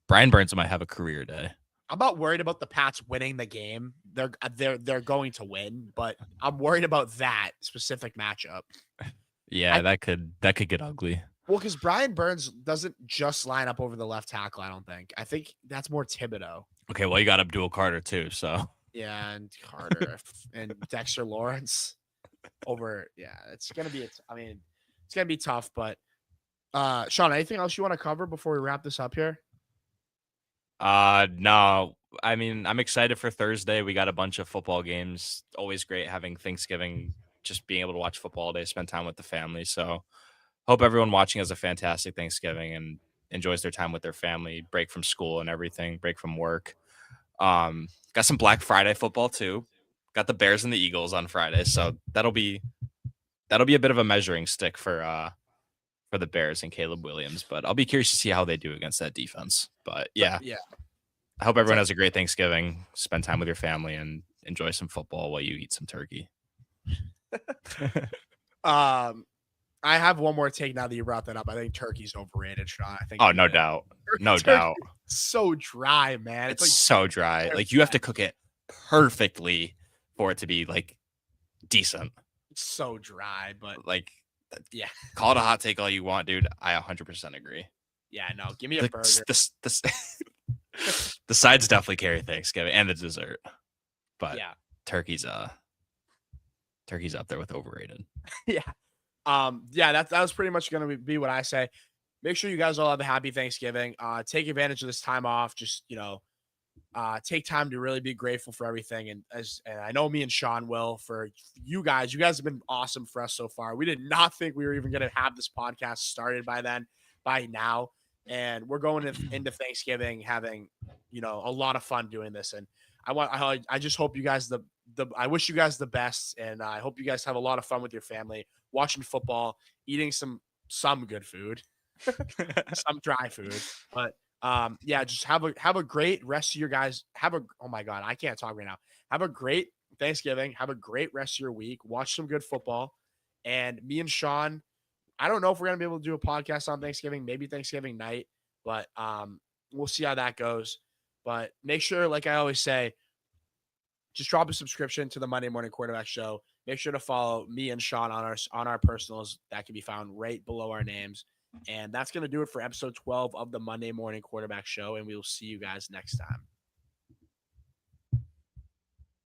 Brian Burns might have a career day. I'm not worried about the Pats winning the game. They're going to win, but I'm worried about that specific matchup. Yeah, that could get ugly. Well, because Brian Burns doesn't just line up over the left tackle, I don't think. I think that's more Thibodeau. Okay, well, you got Abdul Carter too, so. Yeah, and Carter and Dexter Lawrence over. Yeah, it's gonna be. It's gonna be tough. But Sean, anything else you want to cover before we wrap this up here? No. I mean, I'm excited for Thursday. We got a bunch of football games. Always great having Thanksgiving, just being able to watch football all day, spend time with the family. So, hope everyone watching has a fantastic Thanksgiving and enjoys their time with their family, break from school and everything, break from work. Got some Black Friday football too. Got the Bears and the Eagles on Friday, so that'll be a bit of a measuring stick for the Bears and Caleb Williams. But I'll be curious to see how they do against that defense. But yeah, I hope everyone has a great Thanksgiving. Spend time with your family and enjoy some football while you eat some turkey. I have one more take now that you brought that up. I think turkey's overrated, Sean. I think Oh, no doubt. No turkey doubt. so dry, man. It's Like so dry. Like you have to cook it perfectly for it to be like decent. it's so dry, but Like, yeah. call it a hot take all you want, dude. I 100% agree. Yeah, no, give me a burger. The sides definitely carry Thanksgiving and the dessert, but Yeah. turkey's up there with overrated. Yeah. Yeah, that was pretty much going to be what I say. Make sure you guys all have a happy Thanksgiving. Take advantage of this time off. Just, take time to really be grateful for everything. And I know me and Sean will. For you guys have been awesome for us so far. We did not think we were even going to have this podcast started by now. And we're going into Thanksgiving having, a lot of fun doing this. And I just hope you guys I wish you guys the best, and I hope you guys have a lot of fun with your family, watching football, eating some good food, some dry food. But yeah, just have a great rest of your guys. Oh my God, I can't talk right now. Have a great Thanksgiving. Have a great rest of your week. Watch some good football. And me and Sean, I don't know if we're gonna be able to do a podcast on Thanksgiving, maybe Thanksgiving night, but we'll see how that goes. But make sure, like I always say, just drop a subscription to the Monday Morning Quarterback Show. Make sure to follow me and Sean on our personals that can be found right below our names. And that's going to do it for episode 12 of the Monday Morning Quarterback Show. And we will see you guys next time.